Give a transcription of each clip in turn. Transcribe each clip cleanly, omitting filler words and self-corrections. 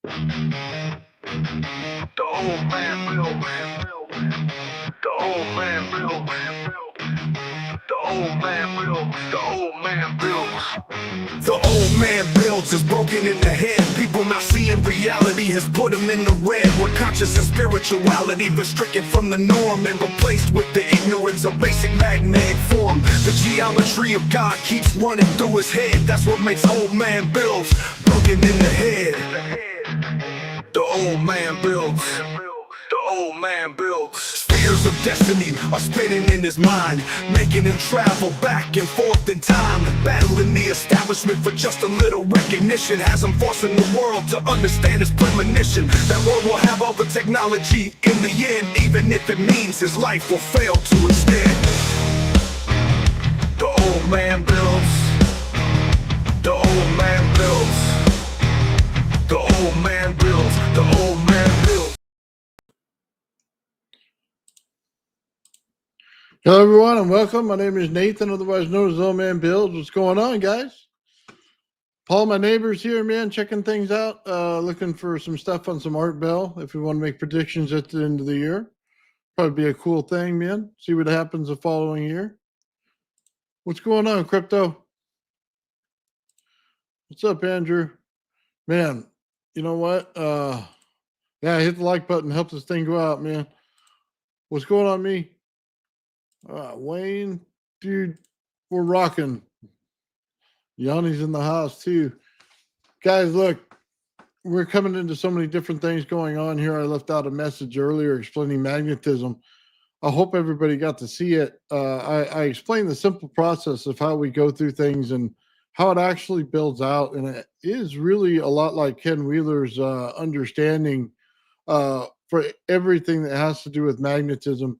The old man built. The old man built. The old man built. The old man built. The old man builds is broken in the head. People not seeing reality has put them in the red. Where conscious and spirituality restricted from the norm and replaced with the ignorance of basic magnetic form. The geometry of God keeps running through his head. That's what makes old man builds broken in the head. The old man builds. The old man builds. Spheres of destiny are spinning in his mind, making him travel back and forth in time, battling the establishment for just a little recognition. Has him forcing the world to understand his premonition. That world will have all the technology in the end, even if it means his life will fail to instead. The old man builds. The old man builds. The old man builds. The old man builds. Hello, everyone, and welcome. My name is Nathan, otherwise known as Old Man Builds. What's going on, guys? Paul, my neighbor's here, man, checking things out, looking for some stuff on some art bell if we want to make predictions at the end of the year. Probably be a cool thing, man. See what happens the following year. What's going on, crypto? What's up, Andrew? Man, you know what? Yeah, hit the like button. Help this thing go out, man. What's going on, me? Wayne, dude, we're rocking. Yanni's in the house too. Guys, look, we're coming into so many different things going on here. I left out a message earlier explaining magnetism. I hope everybody got to see it. I explained the simple process of how we go through things and how it actually builds out. And it is really a lot like Ken Wheeler's understanding for everything that has to do with magnetism.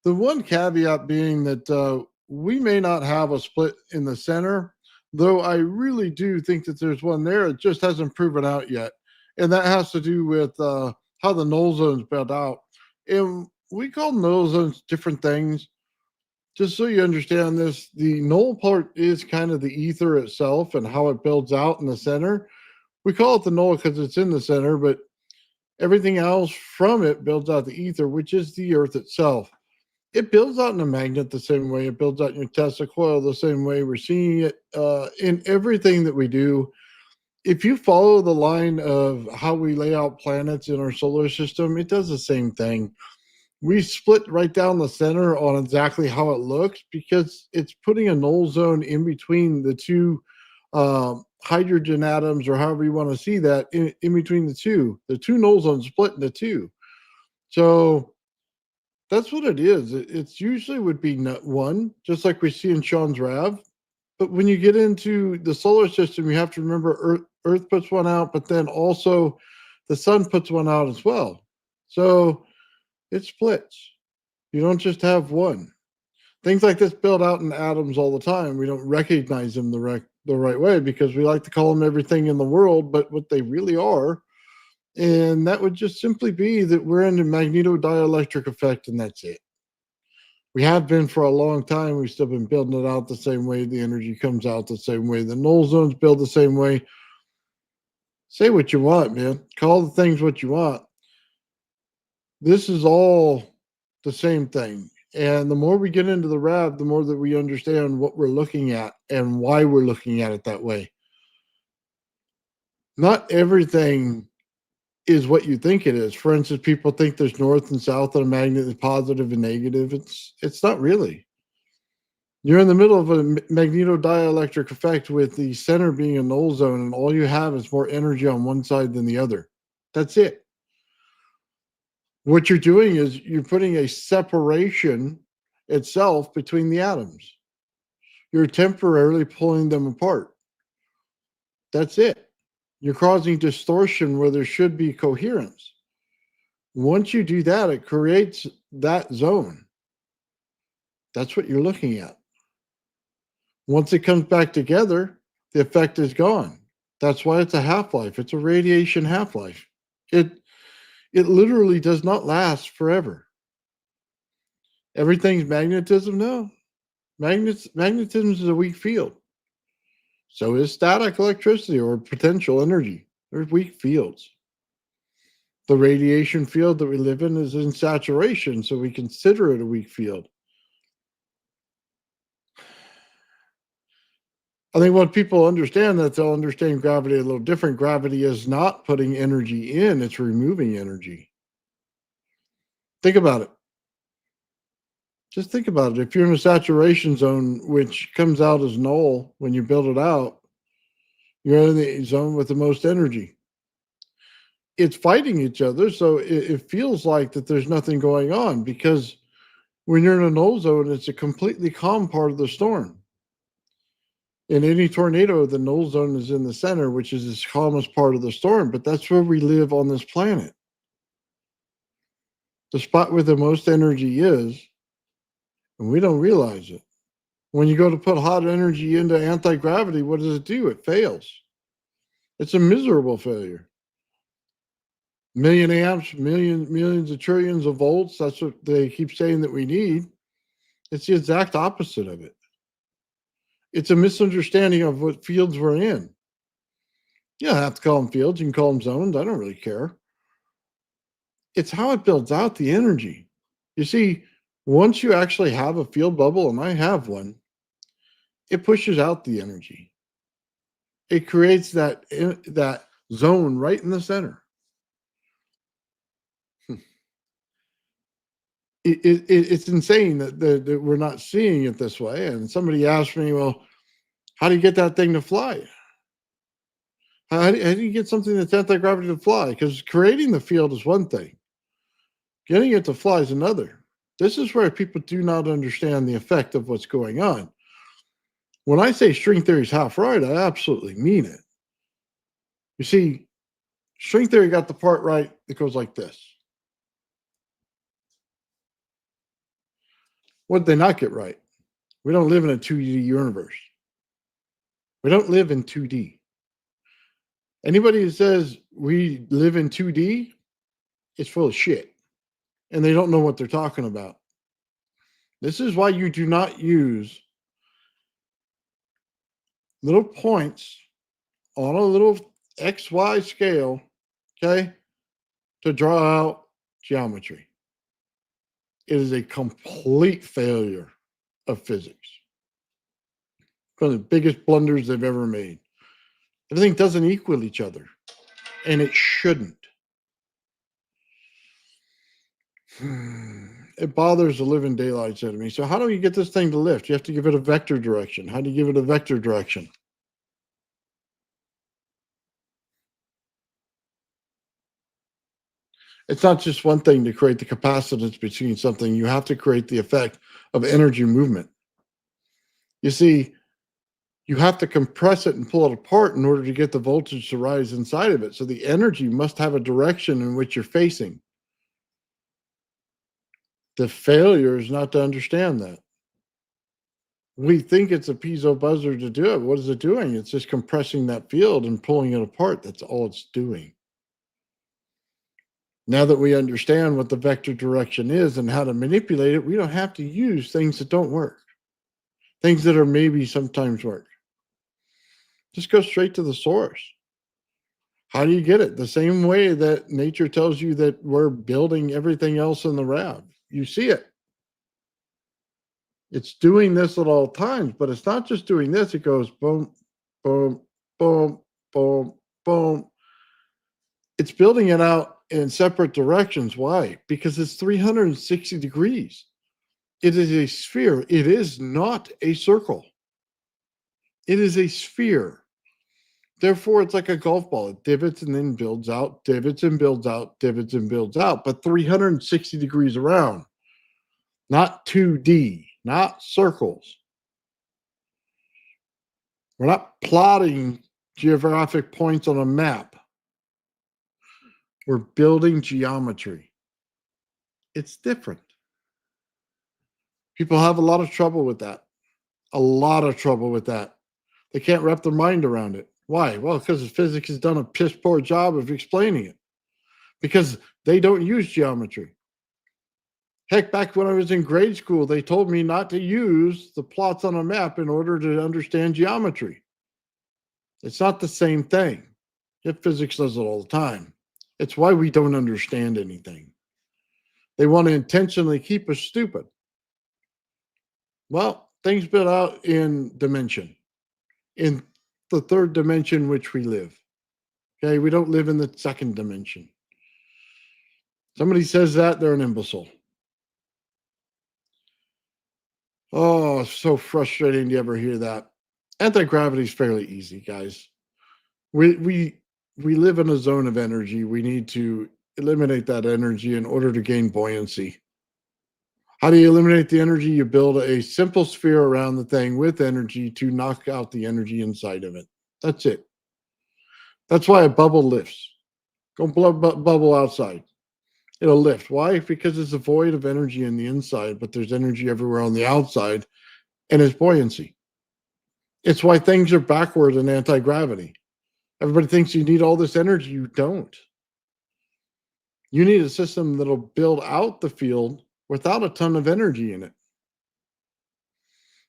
The one caveat being that we may not have a split in the center, though I really do think that there's one there. It just hasn't proven out yet. And that has to do with how the null zones built out. And we call null zones different things. Just so you understand this, the null part is kind of the ether itself and how it builds out in the center. We call it the null because it's in the center, but everything else from it builds out the ether, which is the earth itself. It builds out in a magnet the same way. It builds out in your Tesla coil the same way. We're seeing it in everything that we do. If you follow the line of how we lay out planets in our solar system, it does the same thing. We split right down the center on exactly how it looks because it's putting a null zone in between the two hydrogen atoms, or however you want to see that, in between the two. The two null zones split into two. So that's what it is. It's usually would be one, just like we see in Sean's Rav. But when you get into the solar system, you have to remember Earth puts one out, but then also the sun puts one out as well. So it splits. You don't just have one. Things like this build out in atoms all the time. We don't recognize them the right way because we like to call them everything in the world, but what they really are. And that would just simply be that we're in a magnetodielectric effect, and that's it. We have been for a long time. We've still been building it out the same way. The energy comes out the same way. The null zones build the same way. Say what you want, man. Call the things what you want. This is all the same thing. And the more we get into the RAV, the more that we understand what we're looking at and why we're looking at it that way. Not everything is what you think it is. For instance, people think there's north and south, and a magnet is positive and negative. It's not really. You're in the middle of a magnetodielectric effect with the center being a null zone, and all you have is more energy on one side than the other. That's it. What you're doing is you're putting a separation itself between the atoms. You're temporarily pulling them apart. That's it. You're causing distortion where there should be coherence. Once you do that, it creates that zone. That's what you're looking at. Once it comes back together, the effect is gone. That's why it's a half-life. It's a radiation half-life. It literally does not last forever. Everything's magnetism? No. Magnetism is a weak field. So is static electricity or potential energy. They're weak fields. The radiation field that we live in is in saturation, so we consider it a weak field. I think what people understand that they'll understand gravity a little different. Gravity is not putting energy in, it's removing energy. Think about it. Just think about it. If you're in a saturation zone, which comes out as null when you build it out, you're in the zone with the most energy. It's fighting each other, so it feels like that there's nothing going on, because when you're in a null zone, it's a completely calm part of the storm. In any tornado, the null zone is in the center, which is the calmest part of the storm, but that's where we live on this planet. The spot where the most energy is, and we don't realize it. When you go to put hot energy into anti-gravity, what does it do? It fails. It's a miserable failure. Million amps, millions of trillions of volts. That's what they keep saying that we need. It's the exact opposite of it. It's a misunderstanding of what fields we're in. You don't have to call them fields. You can call them zones. I don't really care. It's how it builds out the energy. You see, once you actually have a field bubble, and I have one, it pushes out the energy. It creates that zone right in the center. It's insane that we're not seeing it this way. And somebody asked me, well, how do you get that thing to fly? How do you get something that's anti-gravity to fly? Because creating the field is one thing. Getting it to fly is another. This is where people do not understand the effect of what's going on. When I say string theory is half right, I absolutely mean it. You see, string theory got the part right that goes like this. What did they not get right? We don't live in a 2D universe. We don't live in 2D. Anybody who says we live in 2D is full of shit. And they don't know what they're talking about. This is why you do not use little points on a little XY scale, okay, to draw out geometry. It is a complete failure of physics. One of the biggest blunders they've ever made. Everything doesn't equal each other, and it shouldn't. It bothers the living daylights out of me. So how do you get this thing to lift? You have to give it a vector direction. How do you give it a vector direction? It's not just one thing to create the capacitance between something. You have to create the effect of energy movement. You see, you have to compress it and pull it apart in order to get the voltage to rise inside of it. So the energy must have a direction in which you're facing. The failure is not to understand that. We think it's a piezo buzzer to do it. What is it doing? It's just compressing that field and pulling it apart. That's all it's doing. Now that we understand what the vector direction is and how to manipulate it, we don't have to use things that don't work. Things that are maybe sometimes work. Just go straight to the source. How do you get it? The same way that nature tells you that we're building everything else in the lab. You see it. It's doing this at all times, but it's not just doing this. It goes boom, boom, boom, boom, boom. It's building it out in separate directions. Why? Because it's 360 degrees. It is a sphere. It is not a circle. It is a sphere. Therefore, it's like a golf ball. It divots and then builds out, divots and builds out, divots and builds out, but 360 degrees around. Not 2D, not circles. We're not plotting geographic points on a map. We're building geometry. It's different. People have a lot of trouble with that. A lot of trouble with that. They can't wrap their mind around it. Why? Well, because physics has done a piss poor job of explaining it. Because they don't use geometry. Heck, back when I was in grade school, they told me not to use the plots on a map in order to understand geometry. It's not the same thing. Yet physics does it all the time. It's why we don't understand anything. They want to intentionally keep us stupid. Well, things build out in dimension, in the third dimension which we live. Okay, we don't live in the second dimension. Somebody says that, they're an imbecile. Oh, it's so frustrating to ever hear that. Anti-gravity is fairly easy, guys. We live in a zone of energy. We need to eliminate that energy in order to gain buoyancy. How do you eliminate the energy? You build a simple sphere around the thing with energy to knock out the energy inside of it. That's it. That's why a bubble lifts. Go bubble outside. It'll lift. Why? Because it's a void of energy in the inside, but there's energy everywhere on the outside, and it's buoyancy. It's why things are backward in anti-gravity. Everybody thinks you need all this energy. You don't. You need a system that'll build out the field without a ton of energy in it.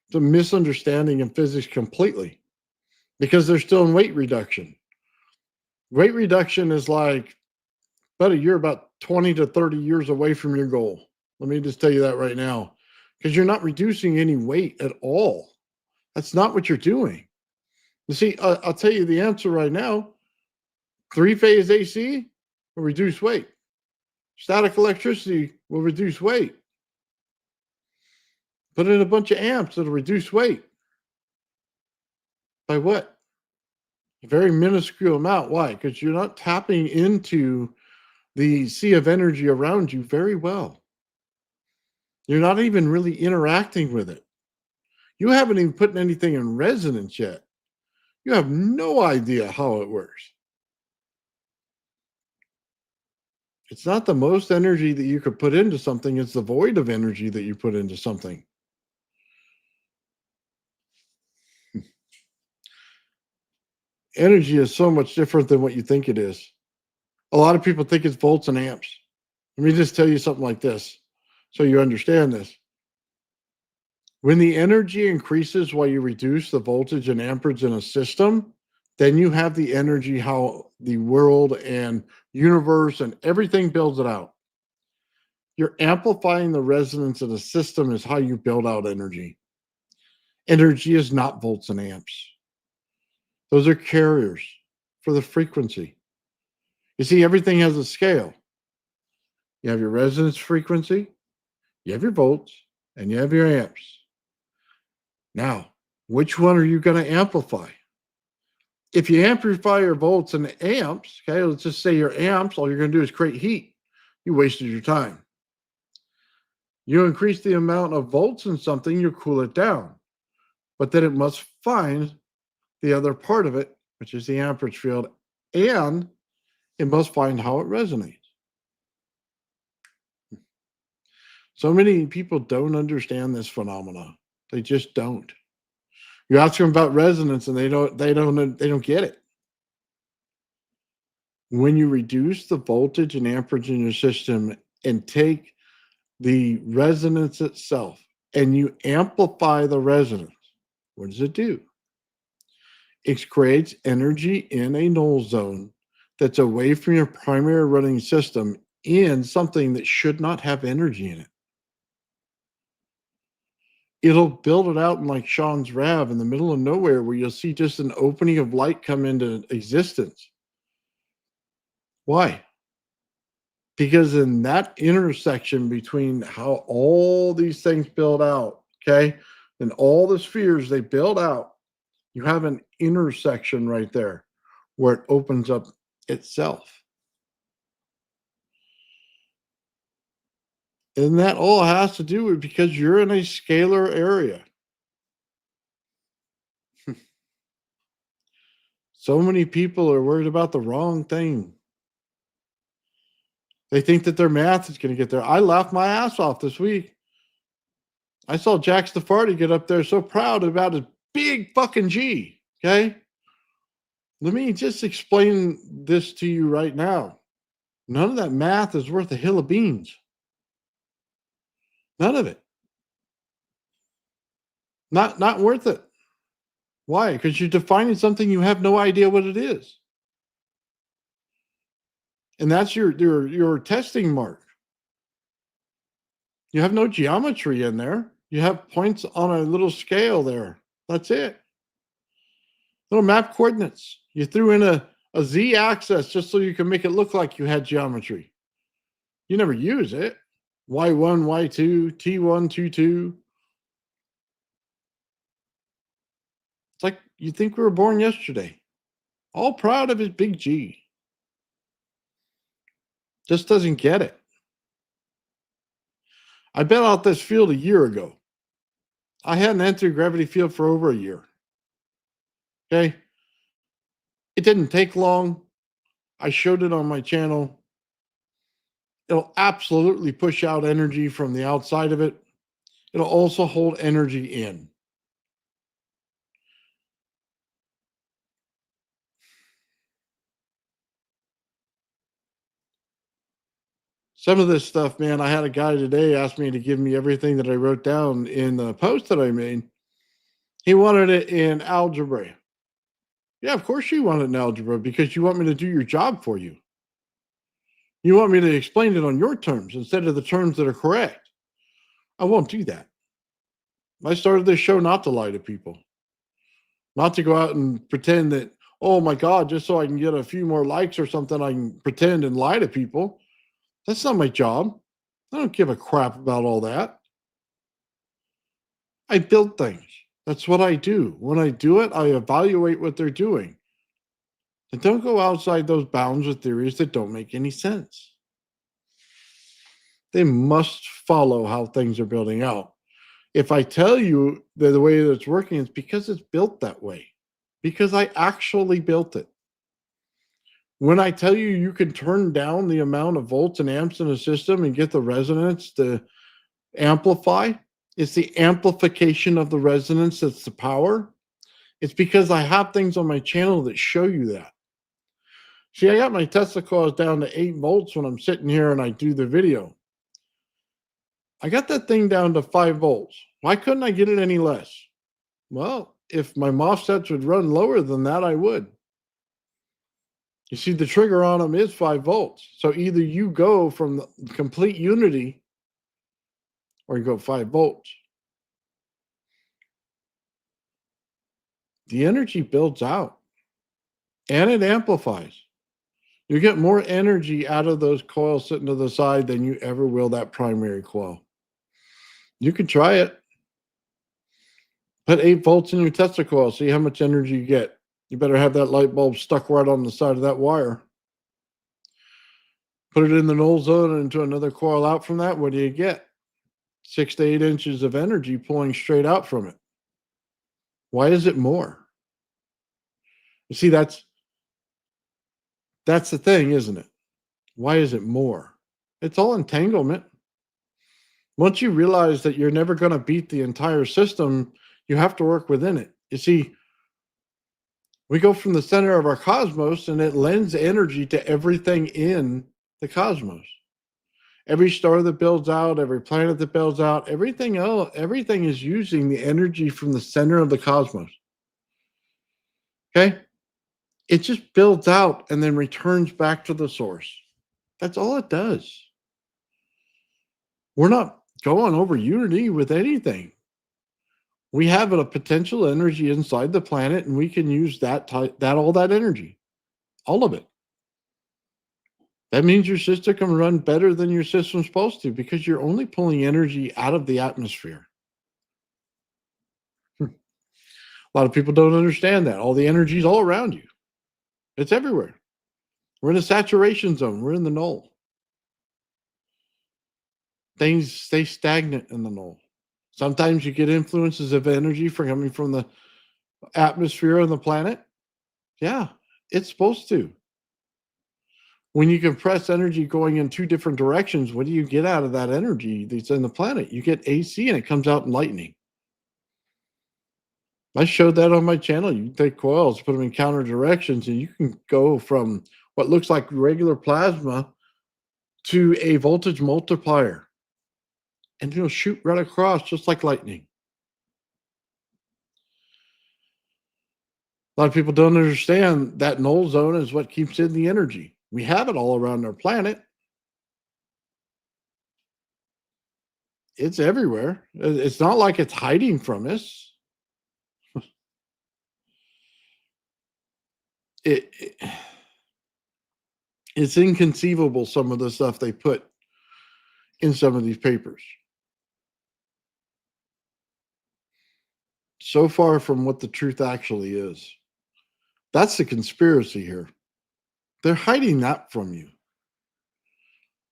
It's a misunderstanding in physics completely because they're still in weight reduction. Weight reduction is like, buddy, you're about 20 to 30 years away from your goal. Let me just tell you that right now, because you're not reducing any weight at all. That's not what you're doing. You see, I'll tell you the answer right now. Three-phase AC will reduce weight. Static electricity will reduce weight. Put in a bunch of amps, it'll reduce weight. By what? A very minuscule amount. Why? Because you're not tapping into the sea of energy around you very well. You're not even really interacting with it. You haven't even put anything in resonance yet. You have no idea how it works. It's not the most energy that you could put into something, it's the void of energy that you put into something. Energy is so much different than what you think it is. A lot of people think it's volts and amps. Let me just tell you something like this so you understand this. When the energy increases while you reduce the voltage and amperage in a system, then you have the energy how the world and universe and everything builds it out. You're amplifying the resonance of the system is how you build out energy. Energy is not volts and amps. Those are carriers for the frequency. You see, everything has a scale. You have your resonance frequency, you have your volts, and you have your amps. Now, which one are you going to amplify? If you amplify your volts and amps, okay, let's just say your amps, all you're going to do is create heat. You wasted your time. You increase the amount of volts in something, you cool it down. But then it must find the other part of it, which is the amperage field, and it must find how it resonates. So many people don't understand this phenomena. They just don't. You ask them about resonance and they don't get it. When you reduce the voltage and amperage in your system and take the resonance itself and you amplify the resonance, what does it do? It creates energy in a null zone that's away from your primary running system in something that should not have energy in it. It'll build it out in like Sean's Rav in the middle of nowhere where you'll see just an opening of light come into existence. Why? Because in that intersection between how all these things build out, okay, and all the spheres they build out, you have an intersection right there where it opens up itself. And that all has to do with because you're in a scalar area. So many people are worried about the wrong thing. They think that their math is going to get there. I laughed my ass off this week. I saw Jack Staffardi get up there so proud about his big fucking G. Okay. Let me just explain this to you right now. None of that math is worth a hill of beans. None of it. Not worth it. Why? Because you're defining something you have no idea what it is. And that's your testing mark. You have no geometry in there. You have points on a little scale there. That's it. Little map coordinates. You threw in a Z axis just so you can make it look like you had geometry. You never use it. Y1, Y2, T1, T2. It's like you think we were born yesterday. All proud of his big G. Just doesn't get it. I bet out this field a year ago. I hadn't entered gravity field for over a year. Okay. It didn't take long. I showed it on my channel. It'll absolutely push out energy from the outside of it. It'll also hold energy in. Some of this stuff, man, I had a guy today ask me to give me everything that I wrote down in the post that I made. He wanted it in algebra. Yeah, of course you want it in algebra because you want me to do your job for you. You want me to explain it on your terms instead of the terms that are correct. I won't do that. I started this show not to lie to people, not to go out and pretend that, oh my God, just so I can get a few more likes or something, I can pretend and lie to people. That's not my job. I don't give a crap about all that. I build things. That's what I do. When I do it, I evaluate what they're doing. And don't go outside those bounds with theories that don't make any sense. They must follow how things are building out. If I tell you that the way that it's working, it's because it's built that way, because I actually built it. When I tell you you can turn down the amount of volts and amps in a system and get the resonance to amplify, it's the amplification of the resonance that's the power. It's because I have things on my channel that show you that. See, I got my Tesla coils down to 8 volts when I'm sitting here and I do the video. I got that thing down to 5 volts. Why couldn't I get it any less? Well, if my MOSFETs would run lower than that, I would. You see, the trigger on them is 5 volts. So either you go from the complete unity or you go 5 volts. The energy builds out and it amplifies. You get more energy out of those coils sitting to the side than you ever will that primary coil. You can try it. Put 8 volts in your Tesla coil. See how much energy you get. You better have that light bulb stuck right on the side of that wire. Put it in the null zone and into another coil out from that. What do you get? 6 to 8 inches of energy pulling straight out from it. Why is it more? You see, that's the thing, isn't it? Why is it more? It's all entanglement. Once you realize that you're never going to beat the entire system, you have to work within it. You see, we go from the center of our cosmos and it lends energy to everything in the cosmos. Every star that builds out, every planet that builds out, everything else, everything is using the energy from the center of the cosmos. Okay? It just builds out and then returns back to the source. That's all it does. We're not going over unity with anything. We have a potential energy inside the planet, and we can use all that energy, all of it. That means your system can run better than your system's supposed to because you're only pulling energy out of the atmosphere. A lot of people don't understand that. All the energy is all around you. It's everywhere. We're in a saturation zone. We're in the null. Things stay stagnant in the null. Sometimes you get influences of energy coming from the atmosphere on the planet. Yeah, it's supposed to. When you compress energy going in 2 different directions, what do you get out of that energy that's in the planet? You get AC and it comes out in lightning. I showed that on my channel. You take coils, put them in counter directions, and you can go from what looks like regular plasma to a voltage multiplier. And it'll shoot right across just like lightning. A lot of people don't understand that null zone is what keeps in the energy. We have it all around our planet. It's everywhere. It's not like it's hiding from us. It it's inconceivable, some of the stuff they put in some of these papers. So far from what the truth actually is. That's the conspiracy here. They're hiding that from you.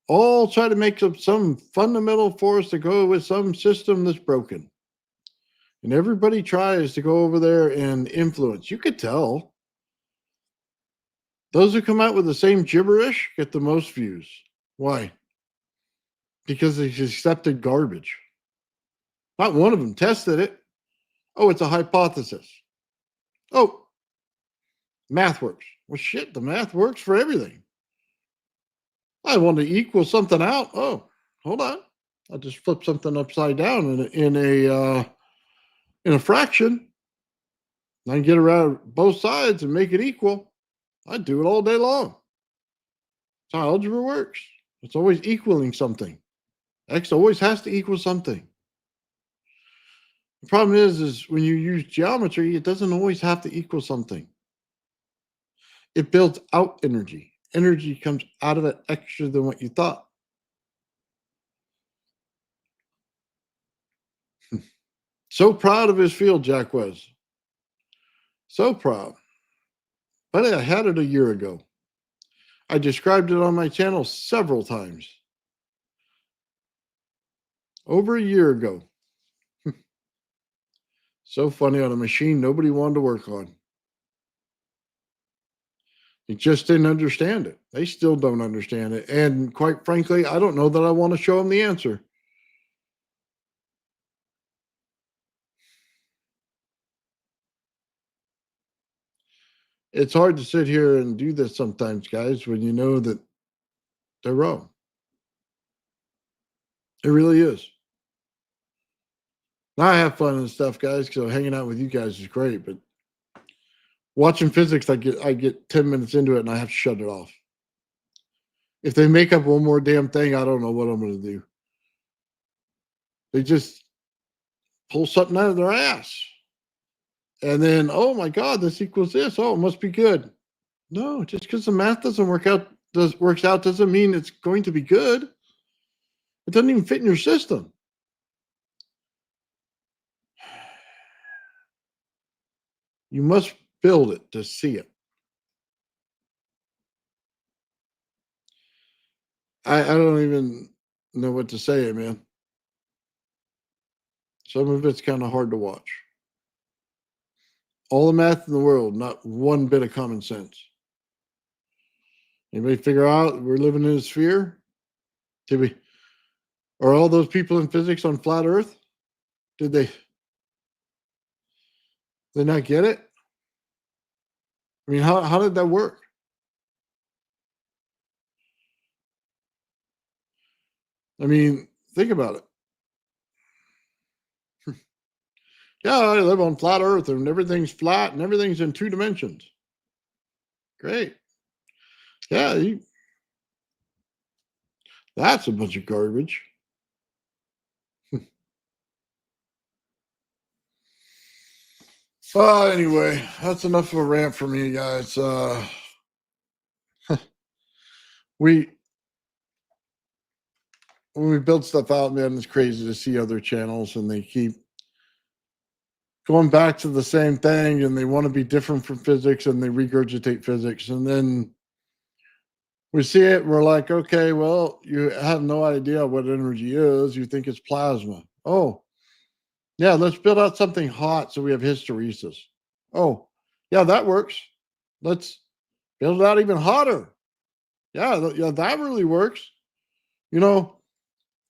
All try to make up some fundamental force to go with some system that's broken. And everybody tries to go over there and influence. You could tell. Those who come out with the same gibberish get the most views. Why? Because they accepted garbage. Not one of them tested it. Oh, it's a hypothesis. Oh, math works. Well, shit, the math works for everything. I want to equal something out. Oh, hold on. I'll just flip something upside down in a fraction. I can get around both sides and make it equal. I do it all day long. That's how algebra works. It's always equaling something. X always has to equal something. The problem is when you use geometry, it doesn't always have to equal something. It builds out energy. Energy comes out of it extra than what you thought. So proud of his field, Jack was. So proud. But I had it a year ago. I described it on my channel several times. Over a year ago. So funny, on a machine nobody wanted to work on. They just didn't understand it. They still don't understand it. And quite frankly, I don't know that I want to show them the answer. It's hard to sit here and do this sometimes, guys, when you know that they're wrong. It really is. Now I have fun and stuff, guys, because hanging out with you guys is great. But watching physics, I get 10 minutes into it and I have to shut it off. If they make up one more damn thing, I don't know what I'm going to do. They just pull something out of their ass. And then, oh my God, this equals this. Oh, it must be good. No, just because the math doesn't works out doesn't mean it's going to be good. It doesn't even fit in your system. You must build it to see it. I don't even know what to say, man. Some of it's kind of hard to watch. All the math in the world, not one bit of common sense. Anybody figure out we're living in a sphere? Are all those people in physics on flat Earth? Did they not get it? I mean, how did that work? I mean, think about it. Yeah, I live on flat Earth and everything's flat and everything's in 2 dimensions. Great. Yeah, that's a bunch of garbage. Well, anyway, that's enough of a rant for me, guys. When we build stuff out, man, it's crazy to see other channels and they keep going back to the same thing and they want to be different from physics and they regurgitate physics. And then we see it and we're like, okay, well, you have no idea what energy is. You think it's plasma. Oh, yeah, let's build out something hot so we have hysteresis. Oh, yeah, that works. Let's build it out even hotter. Yeah, that really works. You know,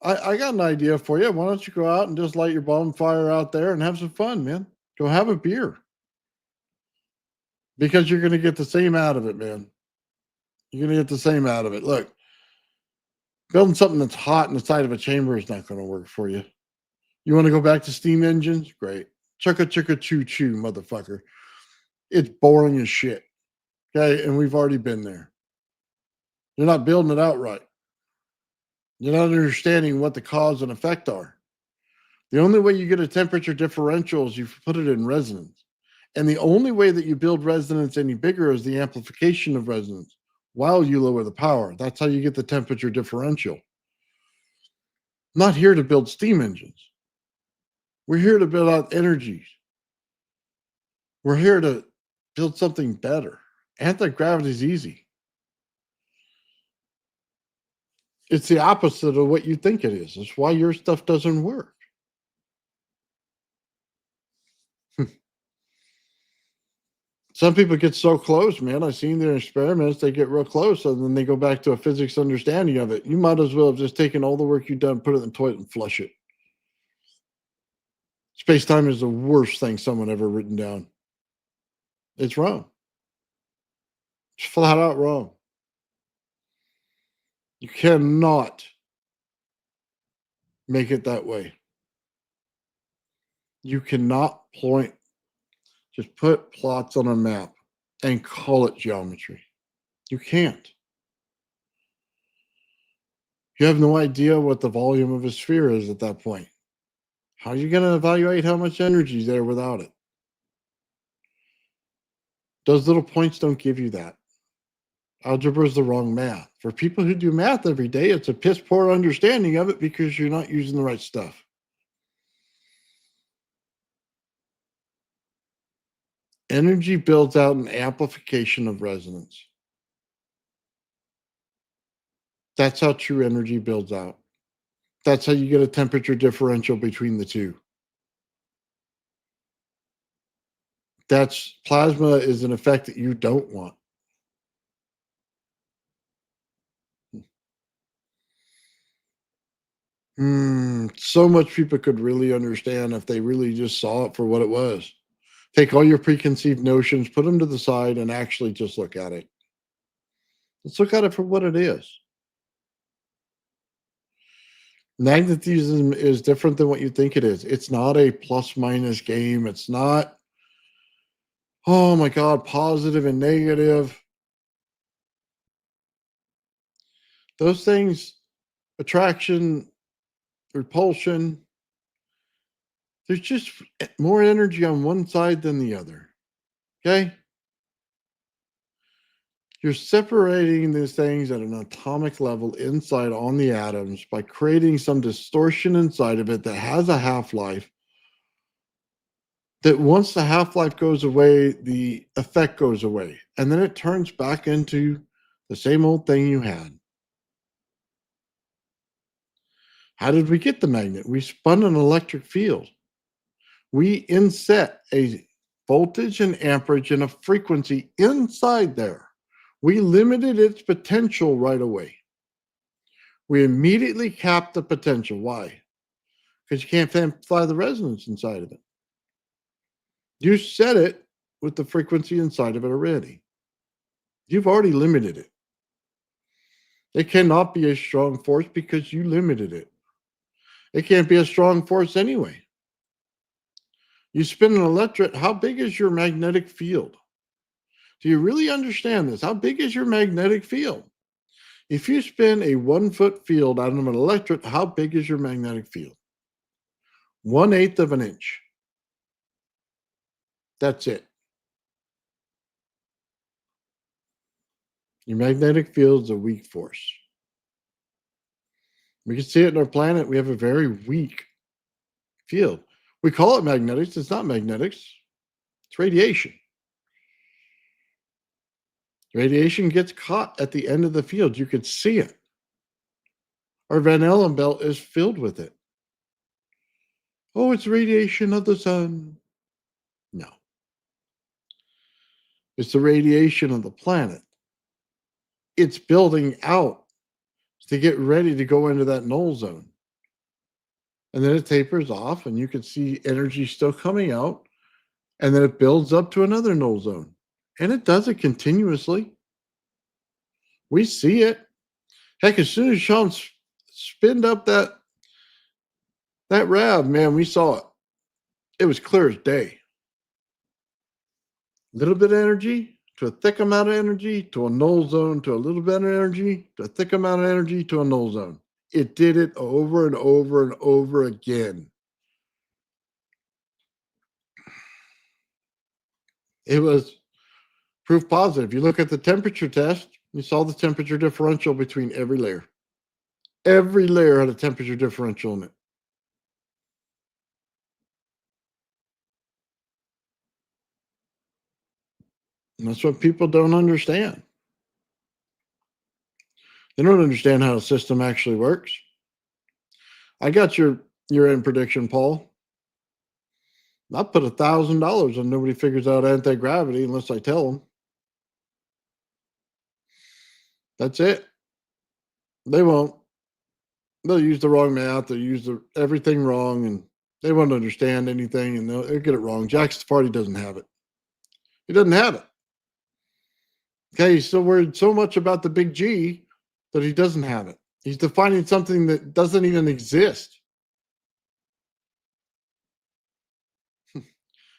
I got an idea for you. Why don't you go out and just light your bonfire out there and have some fun, man? Go have a beer. Because you're going to get the same out of it, man. You're going to get the same out of it. Look, building something that's hot inside of a chamber is not going to work for you. You want to go back to steam engines? Great. Chugga chugga choo choo, motherfucker. It's boring as shit. Okay. And we've already been there. You're not building it out right. You're not understanding what the cause and effect are. The only way you get a temperature differential is you put it in resonance. And the only way that you build resonance any bigger is the amplification of resonance while you lower the power. That's how you get the temperature differential. I'm not here to build steam engines. We're here to build out energies. We're here to build something better. Anti-gravity is easy. It's the opposite of what you think it is. It's why your stuff doesn't work. Some people get so close, man. I've seen their experiments, they get real close, and then they go back to a physics understanding of it. You might as well have just taken all the work you've done, put it in the toilet, and flush it. Space time is the worst thing someone ever written down. It's wrong. It's flat out wrong. You cannot make it that way. You cannot just put plots on a map and call it geometry. You can't. You have no idea what the volume of a sphere is at that point. How are you going to evaluate how much energy is there without it? Those little points don't give you that. Algebra is the wrong math. For people who do math every day, it's a piss poor understanding of it because you're not using the right stuff. Energy builds out an amplification of resonance. That's how true energy builds out. That's how you get a temperature differential between the two. That's plasma is an effect that you don't want. So much people could really understand if they really just saw it for what it was. Take all your preconceived notions, put them to the side, and actually just look at it. Let's look at it for what it is. Magnetism is different than what you think it is. It's not a plus minus game. It's not, oh my God, positive and negative. Those things, attraction, repulsion, there's just more energy on one side than the other. Okay? You're separating these things at an atomic level inside on the atoms by creating some distortion inside of it that has a half-life. That once the half-life goes away, the effect goes away. And then it turns back into the same old thing you had. How did we get the magnet? We spun an electric field. We inset a voltage and amperage and a frequency inside there. We limited its potential right away. We immediately capped the potential. Why? Because you can't amplify the resonance inside of it. You set it with the frequency inside of it already. You've already limited it. It cannot be a strong force because you limited it. It can't be a strong force anyway. You spin an electret, how big is your magnetic field? Do you really understand this? How big is your magnetic field? If you spin a 1 foot field out of an electret, how big is your magnetic field? 1/8 of an inch. That's it. Your magnetic field is a weak force. We can see it in our planet. We have a very weak field. We call it magnetics. It's not magnetics. It's radiation. Radiation gets caught at the end of the field. You could see it. Our Van Allen belt is filled with it. Oh, it's radiation of the sun. No. It's the radiation of the planet. It's building out to get ready to go into that null zone. And then it tapers off, and you can see energy still coming out. And then it builds up to another null zone. And it does it continuously. We see it. Heck, as soon as Sean spinned up that RAV, man, we saw it. It was clear as day. Little bit of energy, to a thick amount of energy, to a null zone, to a little bit of energy, to a thick amount of energy, to a null zone. It did it over and over and over again. It was proof positive. You look at the temperature test, you saw the temperature differential between every layer. Every layer had a temperature differential in it. And that's what people don't understand. They don't understand how a system actually works. I got your end prediction, Paul. I'll put $1,000 and nobody figures out anti-gravity unless I tell them. That's it. They won't. They'll use the wrong math. They'll use everything wrong, and they won't understand anything, and they'll get it wrong. Jack Party doesn't have it. He doesn't have it. Okay, he's still worried so much about the big G that he doesn't have it. He's defining something that doesn't even exist.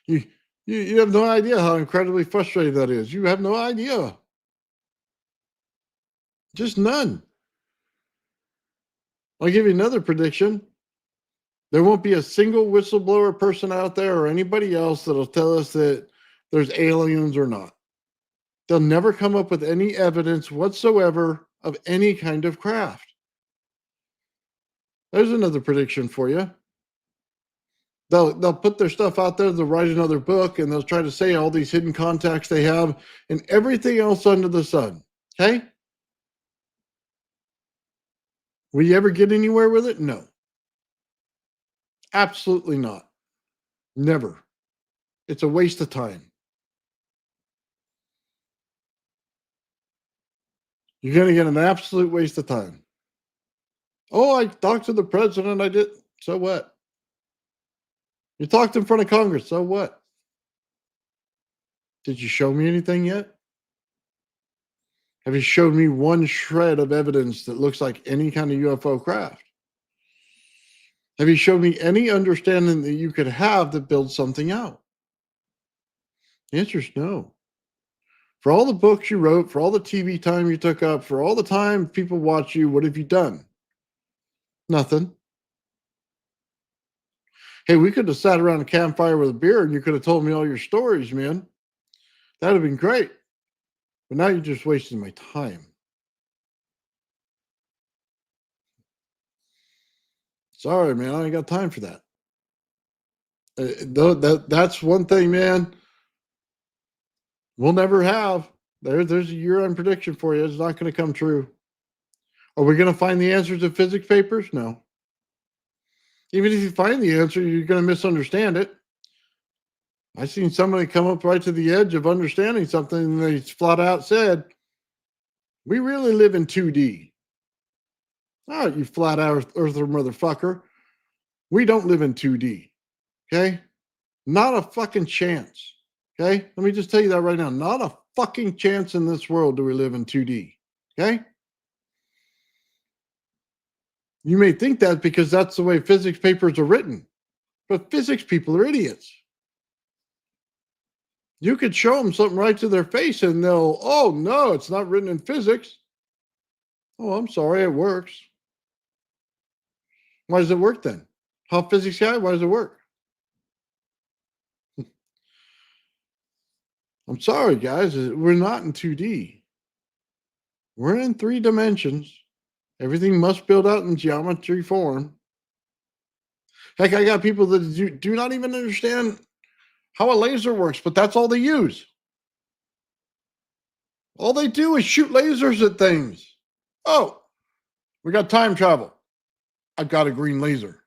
You have no idea how incredibly frustrating that is. You have no idea. Just none. I'll give you another prediction. There won't be a single whistleblower person out there or anybody else that'll tell us that there's aliens or not. They'll never come up with any evidence whatsoever of any kind of craft. There's another prediction for you. They'll put their stuff out there, they'll write another book, and they'll try to say all these hidden contacts they have and everything else under the sun. Okay? Will you ever get anywhere with it? No. Absolutely not. Never. It's a waste of time. You're going to get an absolute waste of time. Oh, I talked to the president. I did. So what? You talked in front of Congress. So what? Did you show me anything yet? Have you showed me one shred of evidence that looks like any kind of UFO craft? Have you showed me any understanding that you could have that builds something out? The answer is no. For all the books you wrote, for all the TV time you took up, for all the time people watch you, what have you done? Nothing. Hey, we could have sat around a campfire with a beer and you could have told me all your stories, man. That would have been great. But now you're just wasting my time. Sorry, man. I ain't got time for that. That's one thing, man. We'll never have. There's a year-end prediction for you. It's not going to come true. Are we going to find the answers in physics papers? No. Even if you find the answer, you're going to misunderstand it. I seen somebody come up right to the edge of understanding something, and they flat out said, "We really live in 2D." All right, you flat earther motherfucker. We don't live in 2D. Okay? Not a fucking chance. Okay? Let me just tell you that right now. Not a fucking chance in this world do we live in 2D. Okay? You may think that because that's the way physics papers are written. But physics people are idiots. You could show them something right to their face and they'll, oh, no, it's not written in physics. Oh, I'm sorry, it works. Why does it work then? How physics guy? Why does it work? I'm sorry, guys. We're not in 2D. We're in 3 dimensions. Everything must build out in geometry form. Heck, I got people that do not even understand how a laser works, but that's all they use. All they do is shoot lasers at things. Oh, we got time travel. I've got a green laser.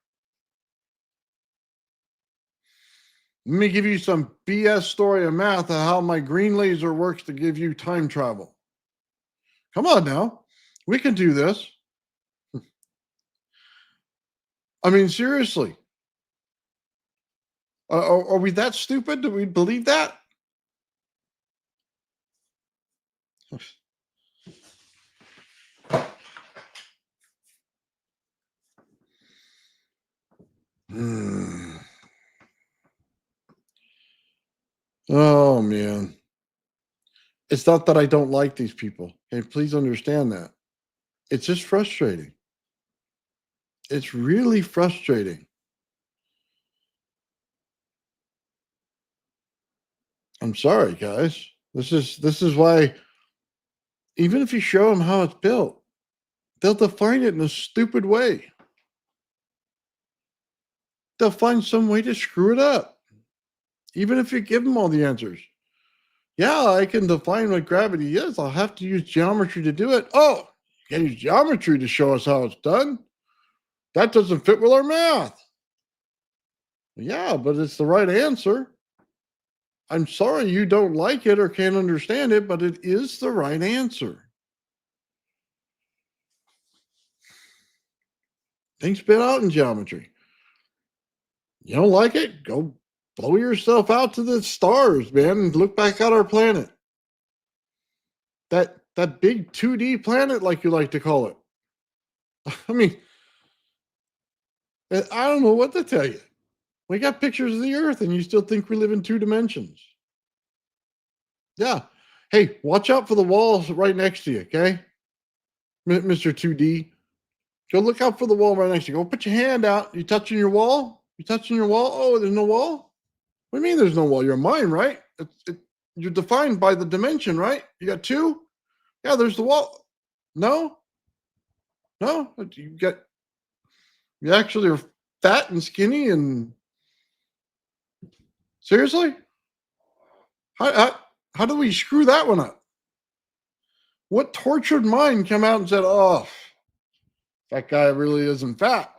Let me give you some BS story of math of how my green laser works to give you time travel. Come on now. We can do this. I mean, seriously. Are we that stupid? Do we believe that? Oh, man. It's not that I don't like these people. Okay, please understand that. It's just frustrating. It's really frustrating. I'm sorry, guys. This is why even if you show them how it's built, they'll define it in a stupid way. They'll find some way to screw it up. Even if you give them all the answers. Yeah, I can define what gravity is. I'll have to use geometry to do it. Oh, you can use geometry to show us how it's done. That doesn't fit with our math. Yeah, but it's the right answer. I'm sorry you don't like it or can't understand it, but it is the right answer. Things spit out in geometry. You don't like it? Go blow yourself out to the stars, man, and look back at our planet. That big 2D planet, like you like to call it. I mean, I don't know what to tell you. We got pictures of the Earth, and you still think we live in 2 dimensions. Yeah. Hey, watch out for the walls right next to you, okay? Mr. 2D. Go look out for the wall right next to you. Go put your hand out. You touching your wall? You touching your wall? Oh, there's no wall? What do you mean there's no wall? You're mine, right? You're defined by the dimension, right? You got 2? Yeah, there's the wall. No? No? You actually are fat and skinny and seriously? How do we screw that one up? What tortured mind came out and said, oh, that guy really isn't fat?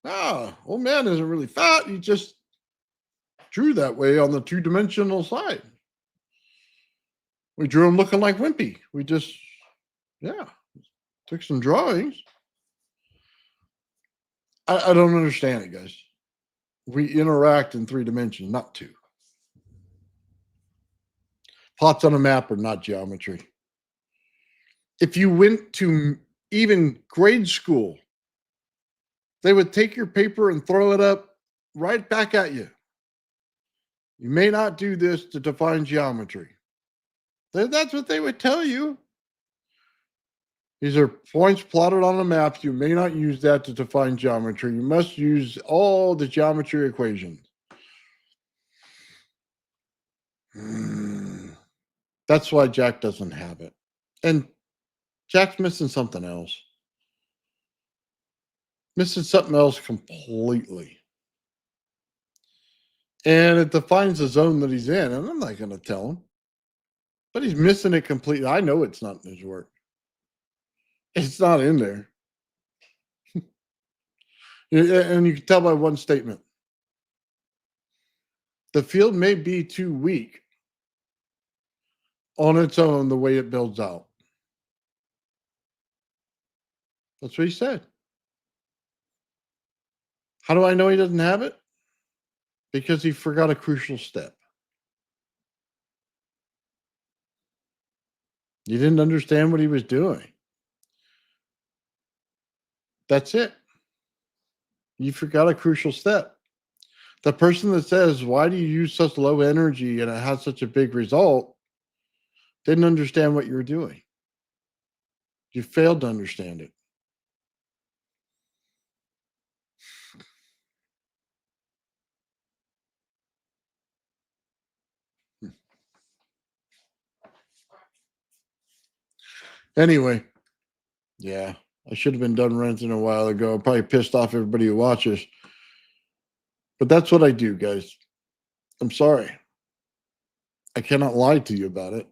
No, old man isn't really fat. He just drew that way on the 2-dimensional side. We drew him looking like Wimpy. We just, yeah, took some drawings. I don't understand it, guys. We interact in 3 dimensions, not 2. Plots on a map are not geometry. If you went to even grade school, they would take your paper and throw it up right back at you. You may not do this to define geometry. That's what they would tell you. These are points plotted on a map. You may not use that to define geometry. You must use all the geometry equations. That's why Jack doesn't have it. And Jack's missing something else. Missing something else completely. And it defines the zone that he's in. And I'm not going to tell him. But he's missing it completely. I know it's not in his work. It's not in there. And you can tell by one statement. The field may be too weak on its own the way it builds out. That's what he said. How do I know he doesn't have it? Because he forgot a crucial step. You didn't understand what he was doing. That's it. You forgot a crucial step. The person that says, why do you use such low energy and it has such a big result, didn't understand what you were doing. You failed to understand it. Anyway, yeah, I should have been done ranting a while ago. Probably pissed off everybody who watches. But that's what I do, guys. I'm sorry. I cannot lie to you about it.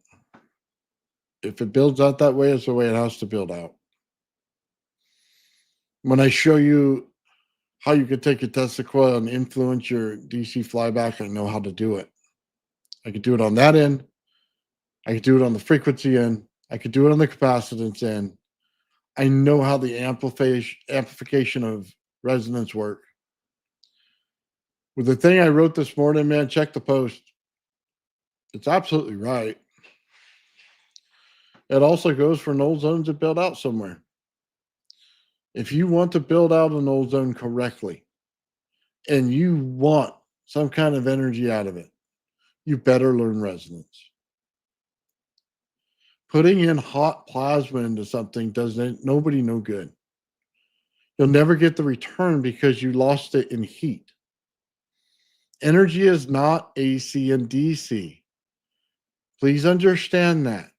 If it builds out that way, it's the way it has to build out. When I show you how you could take a Tesla coil and influence your DC flyback, I know how to do it. I could do it on that end. I could do it on the frequency end. I could do it on the capacitance end. I know how the amplification of resonance work. With the thing I wrote this morning, man, check the post. It's absolutely right. It also goes for null zones that build out somewhere. If you want to build out a null zone correctly and you want some kind of energy out of it, you better learn resonance. Putting in hot plasma into something doesn't nobody no good. You'll never get the return because you lost it in heat. Energy is not AC and DC. Please understand that.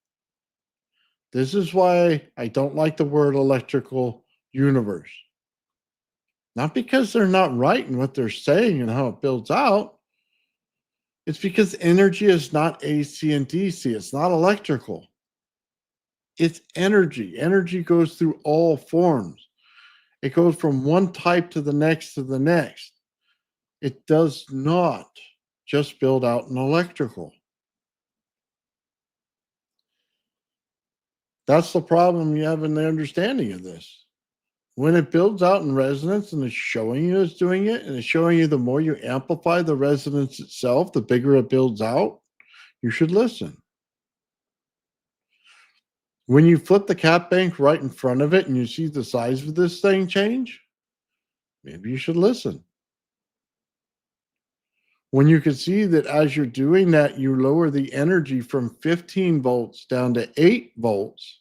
This is why I don't like the word electrical universe. Not because they're not right in what they're saying and how it builds out. It's because energy is not AC and DC. It's not electrical. It's energy. Energy goes through all forms. It goes from one type to the next to the next. It does not just build out in electrical. That's the problem you have in the understanding of this. When it builds out in resonance and it's showing you it's doing it, and it's showing you the more you amplify the resonance itself, the bigger it builds out, you should listen. When you flip the cap bank right in front of it and you see the size of this thing change, maybe you should listen. When you can see that as you're doing that, you lower the energy from 15 volts down to 8 volts,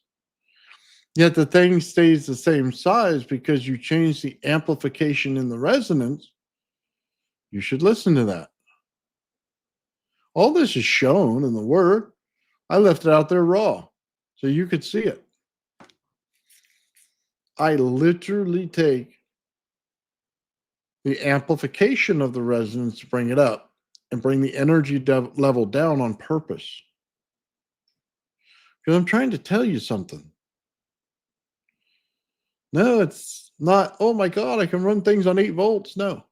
yet the thing stays the same size because you change the amplification in the resonance, you should listen to that. All this is shown in the word. I left it out there raw so you could see it. I literally take the amplification of the resonance to bring it up and bring the energy level down on purpose. Because I'm trying to tell you something. No, it's not, oh my God, I can run things on 8 volts. No.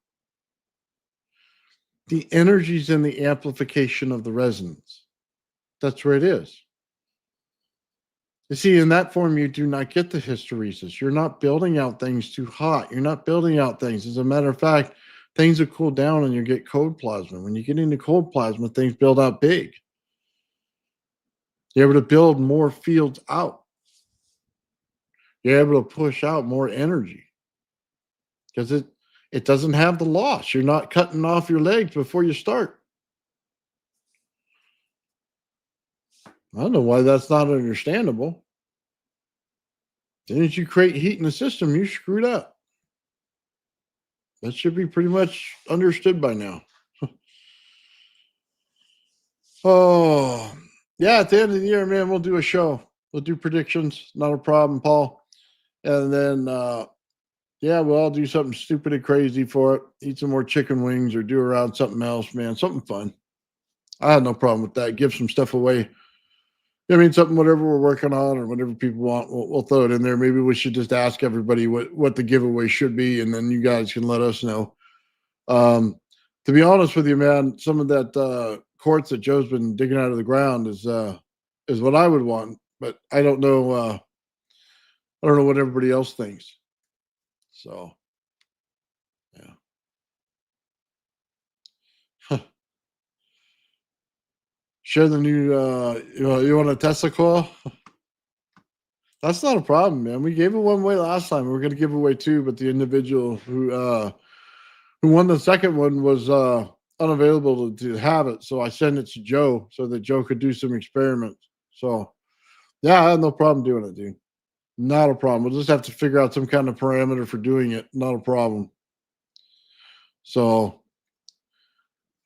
The energy's in the amplification of the resonance. That's where it is. You see, in that form, you do not get the hysteresis. You're not building out things too hot. You're not building out things. As a matter of fact, things will cool down and you get cold plasma. When you get into cold plasma, things build out big. You're able to build more fields out. You're able to push out more energy because it doesn't have the loss. You're not cutting off your legs before you start. I don't know why that's not understandable. As soon as you create heat in the system, you screwed up. That should be pretty much understood by now. Oh, yeah. At the end of the year, man, we'll do a show. We'll do predictions. Not a problem, Paul. And then, yeah, we'll all do something stupid and crazy for it. Eat some more chicken wings or do around something else, man. Something fun. I had no problem with that. Give some stuff away. I mean, something, whatever we're working on or whatever people want, we'll throw it in there. Maybe we should just ask everybody what the giveaway should be, and then you guys can let us know. To be honest with you, man, some of that quartz that Joe's been digging out of the ground is what I would want, but I don't know. I don't know what everybody else thinks. So, yeah. Share the new. You want a Tesla coil? That's not a problem, man. We gave it one away last time. We were going to give away 2, but the individual who won the second one was unavailable to have it. So I sent it to Joe so that Joe could do some experiments. So, yeah, I had no problem doing it, dude. Not a problem. We'll just have to figure out some kind of parameter for doing it. Not a problem. So,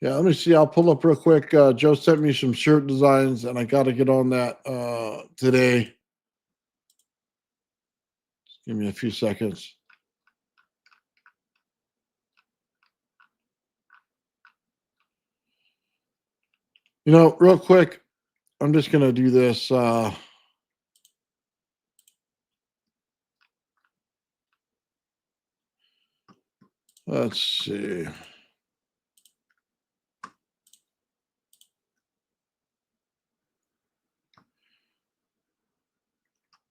yeah, let me see. I'll pull up real quick. Joe sent me some shirt designs, and I got to get on that today. Just give me a few seconds. Real quick, I'm just going to do this. Let's see.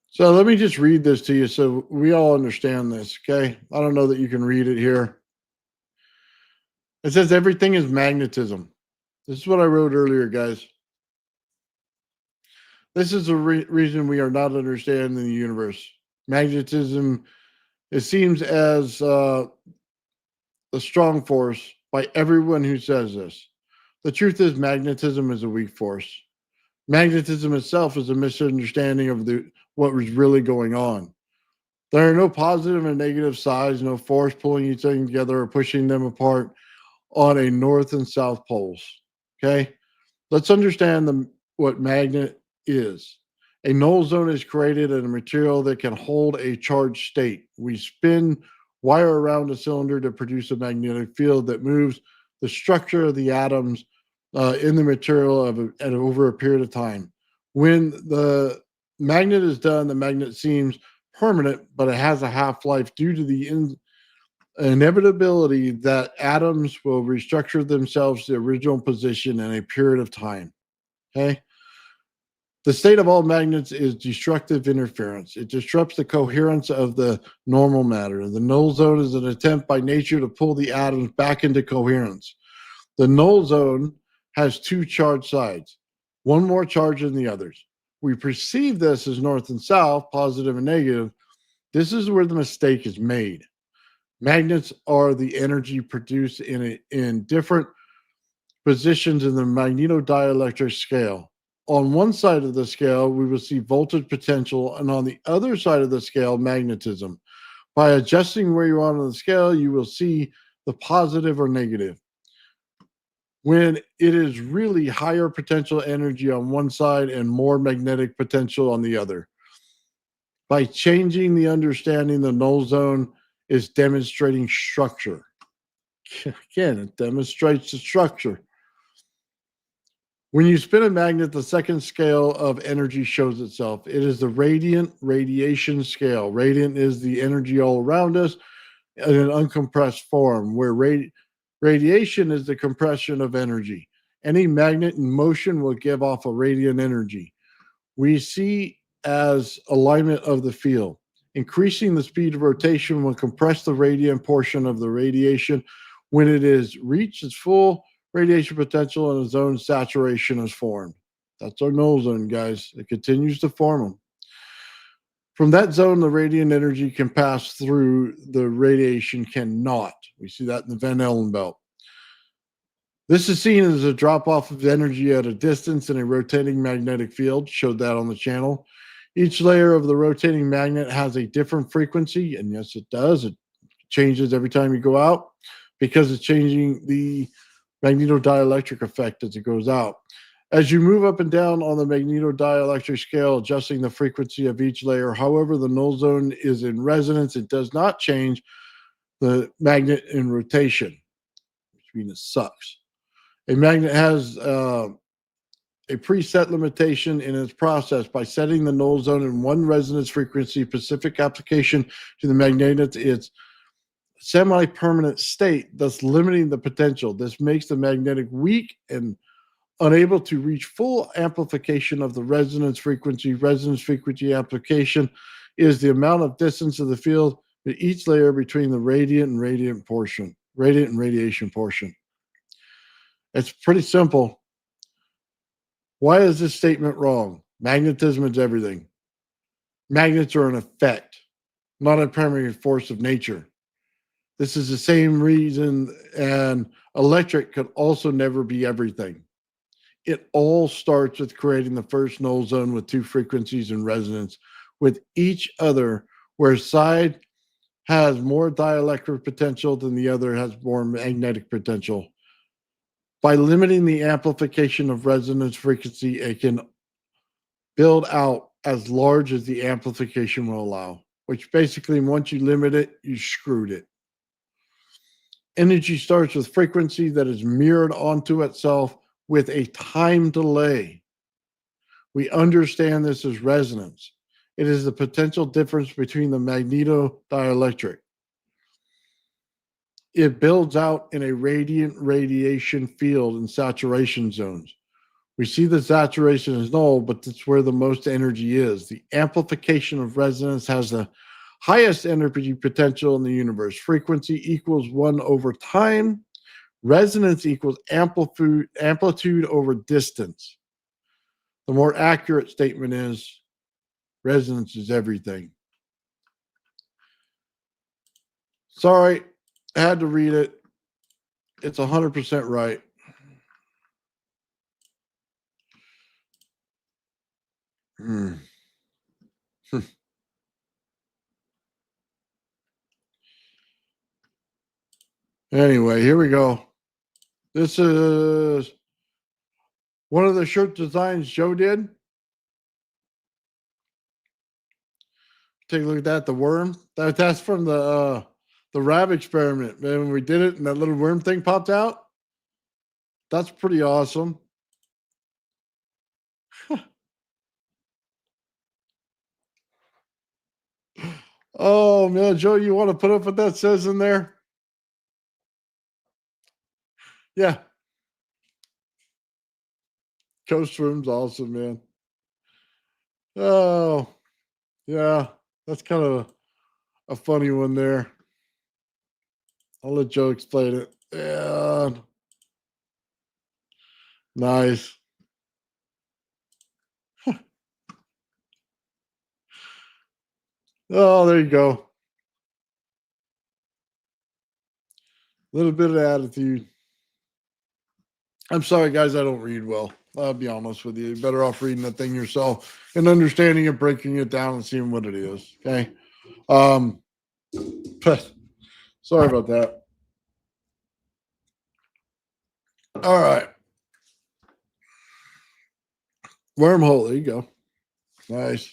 So let me just read this to you so we all understand this, okay? I don't know that you can read it here. It says everything is magnetism. This is what I wrote earlier, guys. This is the reason we are not understanding the universe. Magnetism, it seems as a strong force by everyone who says this. The truth is magnetism is a weak force. Magnetism itself is a misunderstanding of what was really going on. There are no positive and negative sides, no force pulling each thing together or pushing them apart on a north and south poles. Okay, let's understand what magnet is. A null zone is created in a material that can hold a charged state. We spin wire around a cylinder to produce a magnetic field that moves the structure of the atoms in the material over a period of time. When the magnet is done, the magnet seems permanent, but it has a half life due to the inevitability that atoms will restructure themselves to the original position in a period of time. Okay. The state of all magnets is destructive interference. It disrupts the coherence of the normal matter. The null zone is an attempt by nature to pull the atoms back into coherence. The null zone has two charged sides, one more charged than the others. We perceive this as north and south, positive and negative. This is where the mistake is made. Magnets are the energy produced in different positions in the magnetodielectric scale. On one side of the scale, we will see voltage potential, and on the other side of the scale, magnetism. By adjusting where you are on the scale, you will see the positive or negative. When it is really higher potential energy on one side and more magnetic potential on the other. By changing the understanding, the null zone is demonstrating structure. Again, it demonstrates the structure. When you spin a magnet, the second scale of energy shows itself. It is the radiant radiation scale. Radiant is the energy all around us in an uncompressed form, where radiation is the compression of energy. Any magnet in motion will give off a radiant energy. We see as alignment of the field. Increasing the speed of rotation will compress the radiant portion of the radiation. When it is reached its full radiation potential and a zone saturation is formed. That's our null zone, guys. It continues to form them. From that zone, the radiant energy can pass through, the radiation cannot. We see that in the Van Allen belt. This is seen as a drop off of energy at a distance in a rotating magnetic field. Showed that on the channel. Each layer of the rotating magnet has a different frequency, and yes, it does. It changes every time you go out because it's changing the magnetodielectric effect as it goes out. As you move up and down on the magnetodielectric scale, adjusting the frequency of each layer, however, the null zone is in resonance. It does not change the magnet in rotation, which means it sucks. A magnet has a preset limitation in its process. By setting the null zone in one resonance frequency, specific application to the magnet, its semi-permanent state, thus limiting the potential. This makes the magnetic weak and unable to reach full amplification of the resonance frequency. Resonance frequency application is the amount of distance of the field at each layer between the radiant and radiation portion. It's pretty simple. Why is this statement wrong? Magnetism is everything. Magnets are an effect, not a primary force of nature. This is the same reason an electric could also never be everything. It all starts with creating the first null zone with two frequencies in resonance with each other, where side has more dielectric potential than the other has more magnetic potential. By limiting the amplification of resonance frequency, it can build out as large as the amplification will allow, which basically, once you limit it, you screwed it. Energy starts with frequency that is mirrored onto itself with a time delay. We understand this as resonance. It is the potential difference between the magnetodielectric. It builds out in a radiant radiation field in saturation zones. We see the saturation as null, but that's where the most energy is. The amplification of resonance has the highest energy potential in the universe. Frequency equals 1 over time. Resonance equals amplitude over distance. The more accurate statement is resonance is everything. Sorry, I had to read it. It's 100% right. Hmm. Anyway, here we go. This is one of the shirt designs Joe did. Take a look at that. The worm. That's from the rabbit experiment. Man, when we did it and that little worm thing popped out. That's pretty awesome. Oh man, Joe, you want to put up what that says in there? Yeah. Coast room's awesome, man. Oh, yeah. That's kind of a funny one there. I'll let Joe explain it. Yeah. Nice. Oh, there you go. A little bit of attitude. I'm sorry, guys, I don't read well. I'll be honest with you. You're better off reading the thing yourself and understanding it, breaking it down, and seeing what it is. Okay. But sorry about that. All right. Wormhole. There you go. Nice.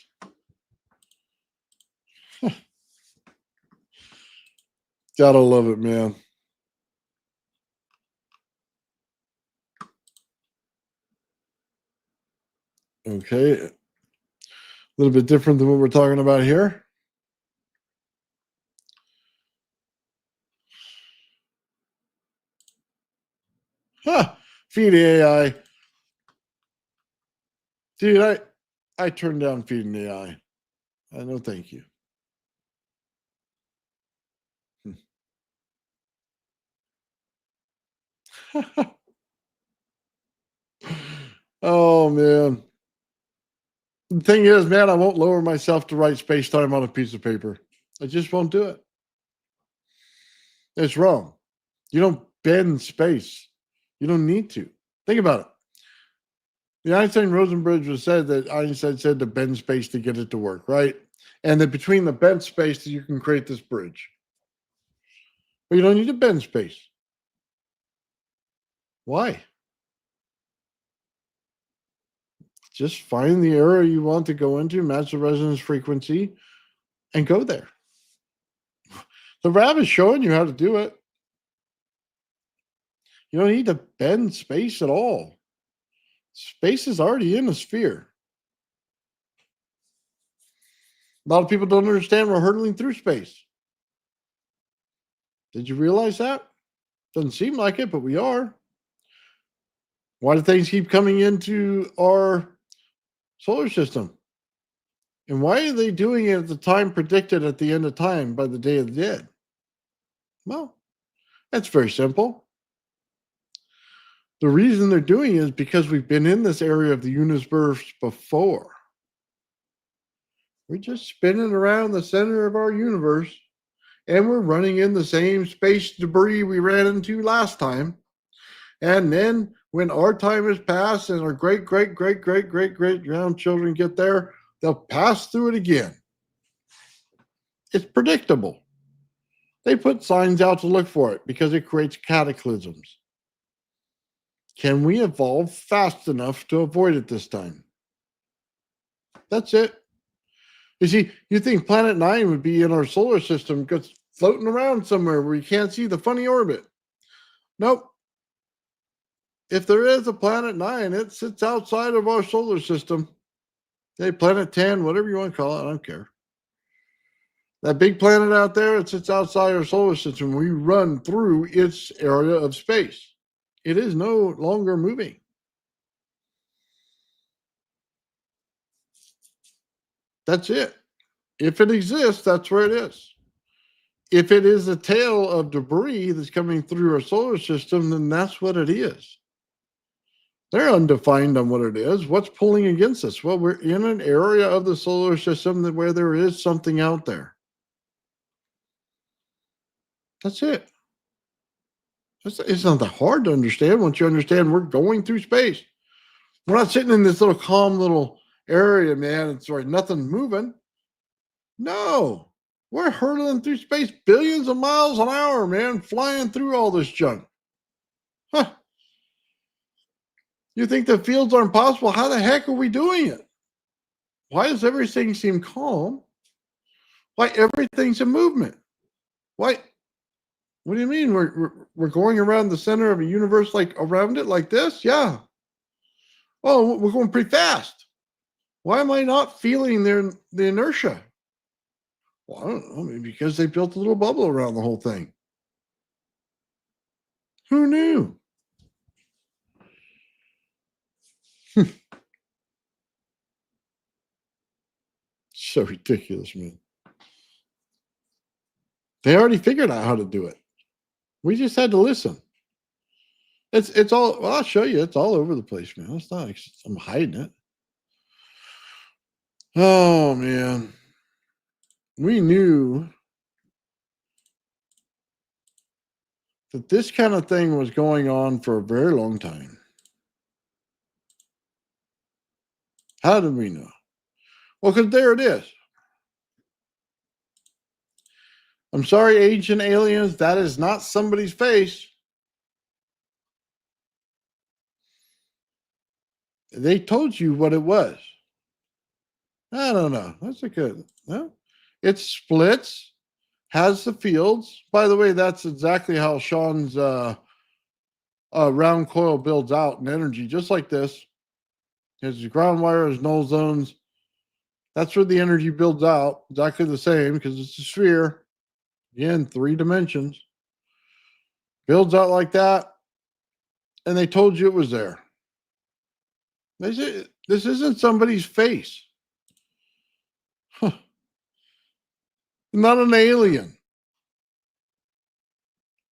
Gotta love it, man. Okay. A little bit different than what we're talking about here. Huh. Feed AI. Dude, I turned down feeding AI. No, thank you. Oh man. The thing is, man, I won't lower myself to write space time on a piece of paper. I just won't do it. It's wrong. You don't bend space. You don't need to. Think about it. The Einstein Rosen bridge was said that Einstein said to bend space to get it to work, right? And that between the bent space, you can create this bridge. But you don't need to bend space. Why? Just find the area you want to go into, match the resonance frequency, and go there. The RAV is showing you how to do it. You don't need to bend space at all. Space is already in a sphere. A lot of people don't understand we're hurtling through space. Did you realize that? Doesn't seem like it, but we are. Why do things keep coming into our solar system? And why are they doing it at the time predicted at the end of time by the Day of the Dead? Well, that's very simple. The reason they're doing it is because we've been in this area of the universe before. We're just spinning around the center of our universe, and we're running in the same space debris we ran into last time. And then when our time has passed and our great grandchildren get there, they'll pass through it again. It's predictable. They put signs out to look for it because it creates cataclysms. Can we evolve fast enough to avoid it this time? That's it. You see, you think Planet 9 would be in our solar system because floating around somewhere where you can't see the funny orbit. Nope. If there is a Planet 9, it sits outside of our solar system. Hey, Planet 10, whatever you want to call it, I don't care. That big planet out there, it sits outside our solar system. We run through its area of space. It is no longer moving. That's it. If it exists, that's where it is. If it is a tail of debris that's coming through our solar system, then that's what it is. They're undefined on what it is. What's pulling against us? Well, we're in an area of the solar system where there is something out there. That's it. It's not that hard to understand once you understand we're going through space. We're not sitting in this little calm little area, man. It's like nothing moving. No, we're hurtling through space billions of miles an hour, man, flying through all this junk. Huh. You think the fields are impossible? How the heck are we doing it? Why does everything seem calm? Why everything's in movement? Why? What do you mean? We're going around the center of a universe, like around it like this? Yeah. Oh, we're going pretty fast. Why am I not feeling the inertia? Well, I don't know. Maybe because they built a little bubble around the whole thing. Who knew? So ridiculous, man. They already figured out how to do it. We just had to listen. It's all. Well, I'll show you. It's all over the place, man. It's not like I'm hiding it. Oh man, we knew that this kind of thing was going on for a very long time. How did we know? Well, because there it is. I'm sorry, ancient aliens. That is not somebody's face. They told you what it was. I don't know. That's a good. No, it splits, has the fields. By the way, that's exactly how Sean's round coil builds out in energy, just like this. There's ground wires, null zones. That's where the energy builds out. Exactly the same because it's a sphere. Again, 3 dimensions. Builds out like that. And they told you it was there. They say this isn't somebody's face. Huh. Not an alien.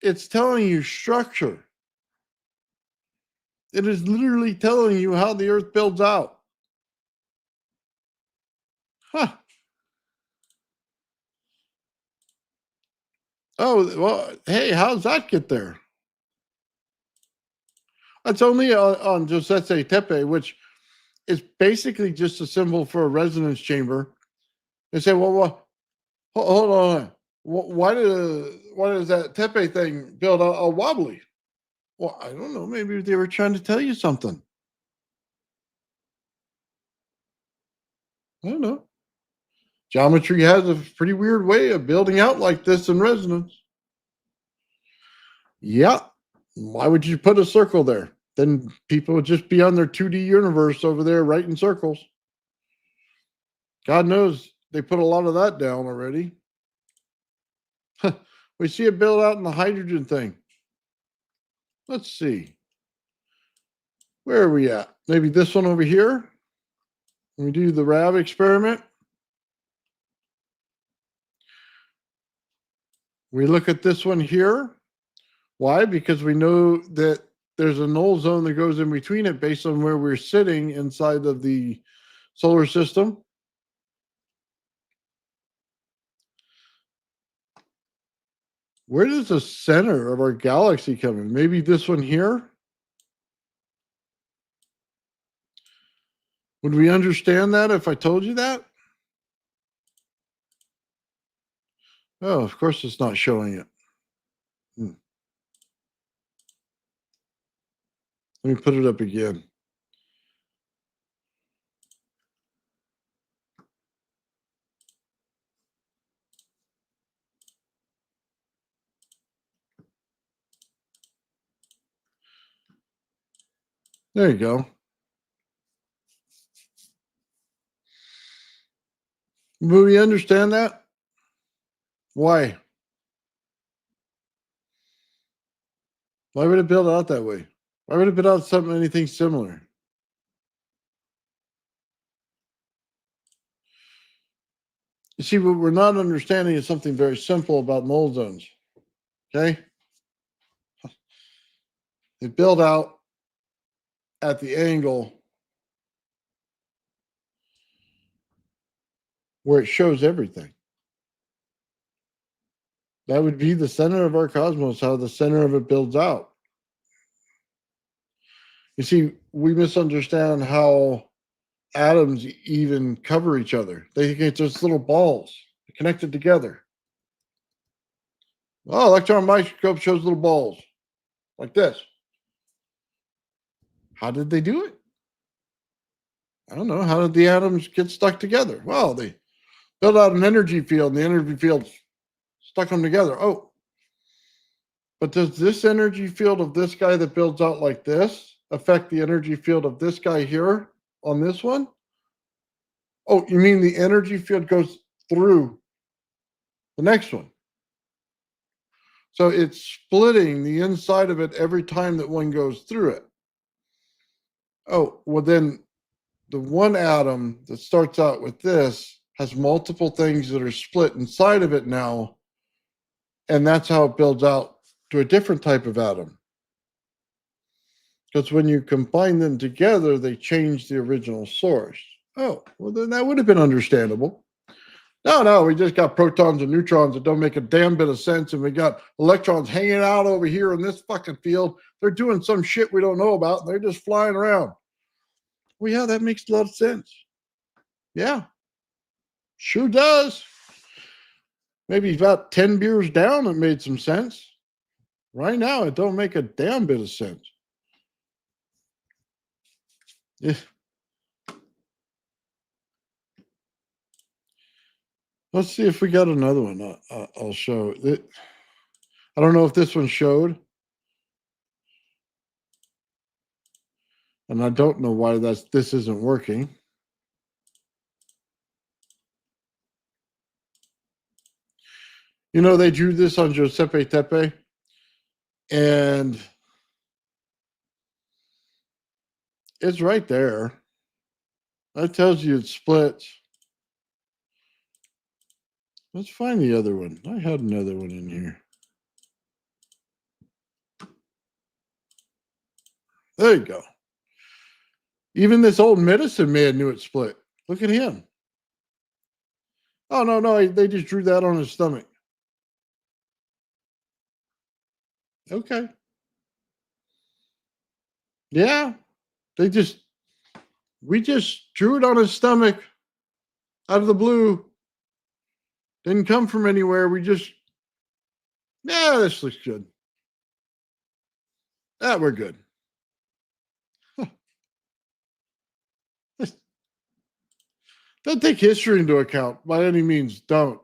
It's telling you structure. It is literally telling you how the earth builds out. Huh. Oh, well, hey, how's that get there? It's only on Josete Tepe, which is basically just a symbol for a resonance chamber. They say, well, hold on. Why does that Tepe thing build a wobbly? Well, I don't know. Maybe they were trying to tell you something. I don't know. Geometry has a pretty weird way of building out like this in resonance. Yeah. Why would you put a circle there? Then people would just be on their 2D universe over there writing circles. God knows they put a lot of that down already. We see it build out in the hydrogen thing. Let's see. Where are we at? Maybe this one over here. We do the RAV experiment. We look at this one here. Why? Because we know that there's a null zone that goes in between it based on where we're sitting inside of the solar system. Where does the center of our galaxy come in? Maybe this one here? Would we understand that if I told you that? Oh, of course it's not showing it. Let me put it up again. There you go. Will we understand that? Why? Why would it build out that way? Why would it build out anything similar? You see, what we're not understanding is something very simple about null zones. Okay? They build out at the angle where it shows everything. That would be the center of our cosmos, how the center of it builds out. You see, we misunderstand how atoms even cover each other. They think it's just little balls connected together. Oh, electron microscope shows little balls like this. How did they do it? I don't know. How did the atoms get stuck together? Well, they built out an energy field, and the energy field stuck them together. Oh, but does this energy field of this guy that builds out like this affect the energy field of this guy here on this one? Oh, you mean the energy field goes through the next one? So it's splitting the inside of it every time that one goes through it. Oh, well, then the one atom that starts out with this has multiple things that are split inside of it now. And that's how it builds out to a different type of atom. Because when you combine them together, they change the original source. Oh, well, then that would have been understandable. No, we just got protons and neutrons that don't make a damn bit of sense. And we got electrons hanging out over here in this fucking field. They're doing some shit we don't know about, and they're just flying around. Well, yeah, that makes a lot of sense. Yeah, sure does. Maybe about 10 beers down, it made some sense. Right now, it don't make a damn bit of sense. Yeah. Let's see if we got another one. I'll show it. I don't know if this one showed. And I don't know why this isn't working. You know, they drew this on Giuseppe Tepe. And it's right there. That tells you it splits. Let's find the other one. I had another one in here. There you go. Even this old medicine man knew it split. Look at him. Oh, no, they just drew that on his stomach. Okay. Yeah. We just drew it on his stomach out of the blue. Didn't come from anywhere. This looks good. We're good. Don't take history into account by any means. Don't.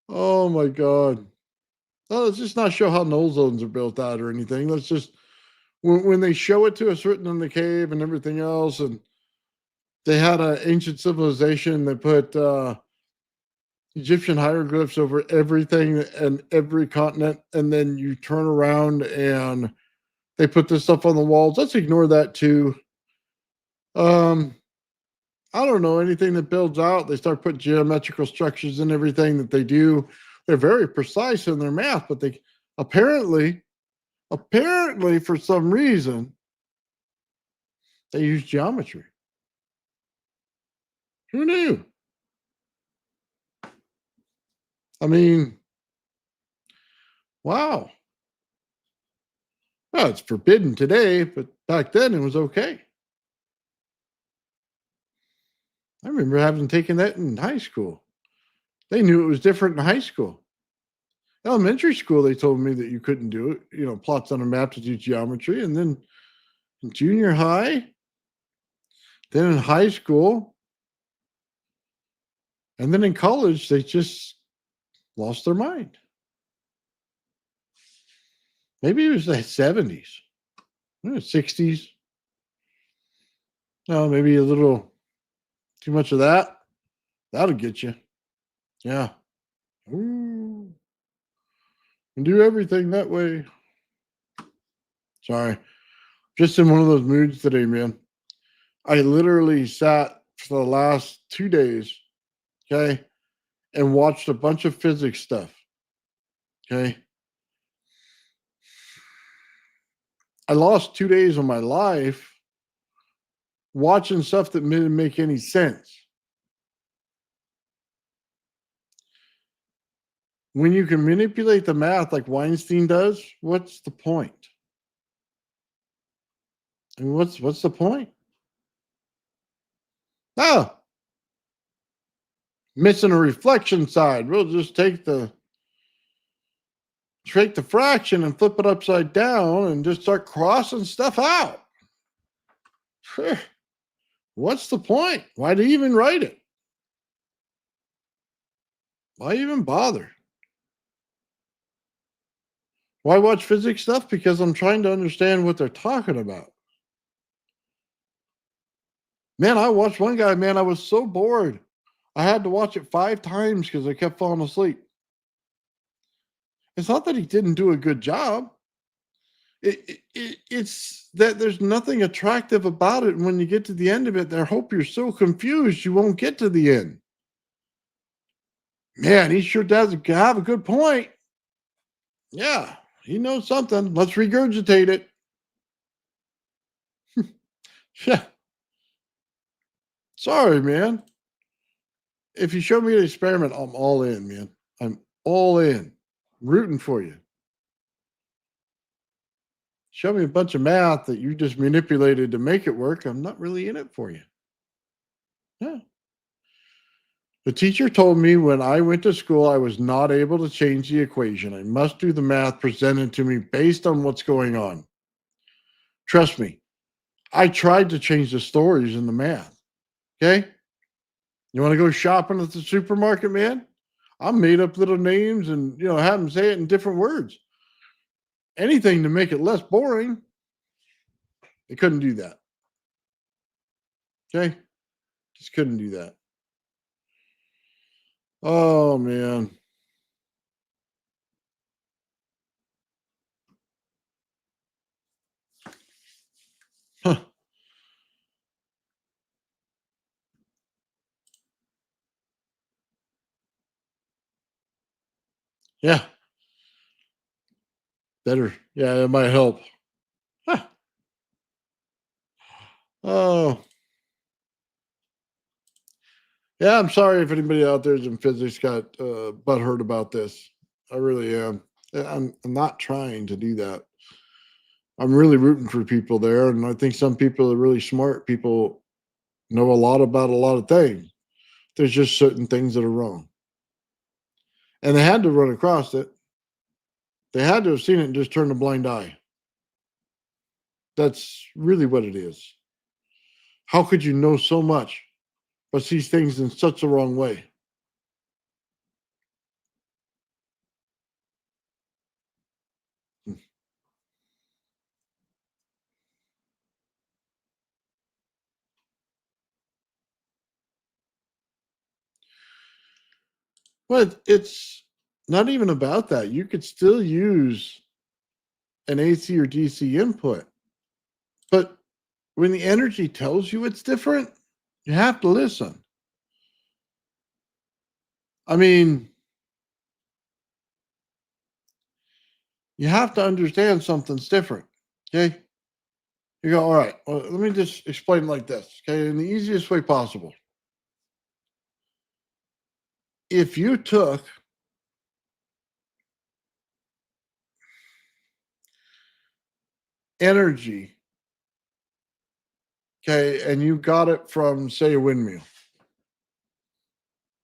Oh my God. Oh, let's just not show how null zones are built out or anything. Let's just, when they show it to us written in the cave and everything else, and they had an ancient civilization that put Egyptian hieroglyphs over everything and every continent, and then you turn around and they put this stuff on the walls. Let's ignore that too. I don't know anything that builds out. They start putting geometrical structures in everything that they do. They're very precise in their math, but they apparently for some reason, they use geometry. Who knew? I mean, wow. Well, it's forbidden today, but back then it was okay. I remember having taken that in high school. They knew it was different in high school. Elementary school, they told me that you couldn't do it. You know, plots on a map to do geometry. And then in junior high, then in high school, and then in college, they just lost their mind. Maybe it was the 70s, 60s. No, maybe a little too much of that. That'll get you. Yeah. Ooh. And do everything that way. Sorry. Just in one of those moods today, man. I literally sat for the last 2 days, okay, and watched a bunch of physics stuff. Okay. I lost 2 days of my life watching stuff that didn't make any sense. When you can manipulate the math like Weinstein does, what's the point? I mean, what's the point? Oh, missing a reflection side. We'll just take the fraction and flip it upside down and just start crossing stuff out. What's the point? Why do you even write it? Why even bother? Why watch physics stuff? Because I'm trying to understand what they're talking about. Man, I watched one guy, man, I was so bored. I had to watch it 5 times because I kept falling asleep. It's not that he didn't do a good job. It's that there's nothing attractive about it. And when you get to the end of it, I hope you're so confused you won't get to the end. Man, he sure does have a good point. Yeah, he knows something. Let's regurgitate it. Yeah. Sorry, man. If you show me an experiment, I'm all in, man. I'm all in. Rooting for you. Show me a bunch of math that you just manipulated to make it work. I'm not really in it for you. Yeah. The teacher told me when I went to school, I was not able to change the equation. I must do the math presented to me based on what's going on. Trust me, I tried to change the stories in the math. Okay. You want to go shopping at the supermarket, man? I made up little names and, have them say it in different words. Anything to make it less boring. They couldn't do that. Okay. Just couldn't do that. Oh, man. Huh. Yeah. Better. Yeah, it might help. Huh. Oh, yeah. I'm sorry if anybody out there is in physics got butthurt about this. I really am. I'm not trying to do that. I'm really rooting for people there. And I think some people are really smart. People know a lot about a lot of things. There's just certain things that are wrong. And they had to run across it. They had to have seen it and just turned a blind eye. That's really what it is. How could you know so much but see things in such a wrong way? But it's not even about that. You could still use an AC or DC input. But when the energy tells you it's different, you have to listen. I mean, you have to understand something's different. Okay. You go, all right, well, let me just explain like this. Okay. In the easiest way possible. If you took energy, okay, and you got it from, say, a windmill,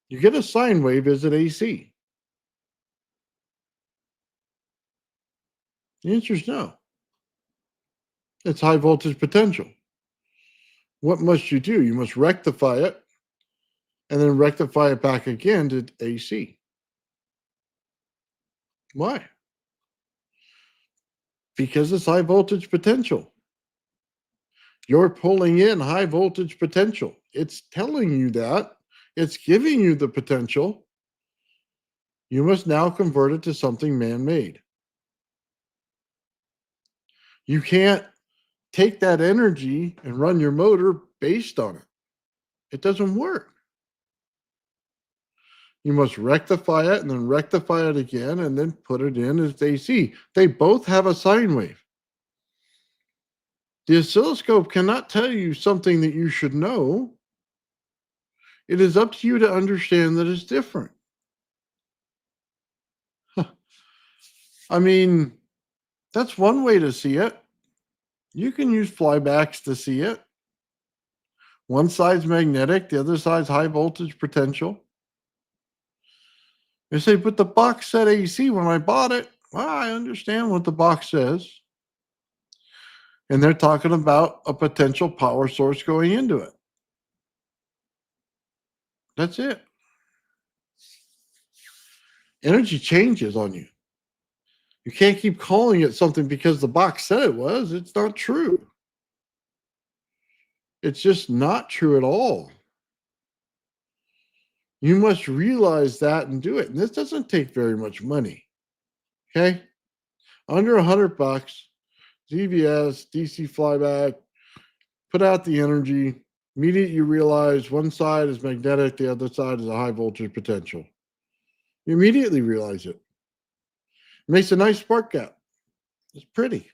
you get a sine wave as an AC. The answer is no. It's high voltage potential. What must you do? You must rectify it and then rectify it back again to AC. Why? Because it's high voltage potential. You're pulling in high voltage potential. It's telling you that. It's giving you the potential. You must now convert it to something man made. You can't take that energy and run your motor based on it. It doesn't work. You must rectify it and then rectify it again and then put it in as AC. They both have a sine wave. The oscilloscope cannot tell you something that you should know. It is up to you to understand that it's different. I mean, that's one way to see it. You can use flybacks to see it. One side's magnetic, the other side's high voltage potential. They say, but the box said AC when I bought it. Well, I understand what the box says. And they're talking about a potential power source going into it. That's it. Energy changes on you. You can't keep calling it something because the box said it was. It's not true. It's just not true at all. You must realize that and do it. And this doesn't take very much money. Okay? Under $100, ZVS, DC flyback, put out the energy. Immediately you realize one side is magnetic, the other side is a high voltage potential. You immediately realize it. It makes a nice spark gap. It's pretty.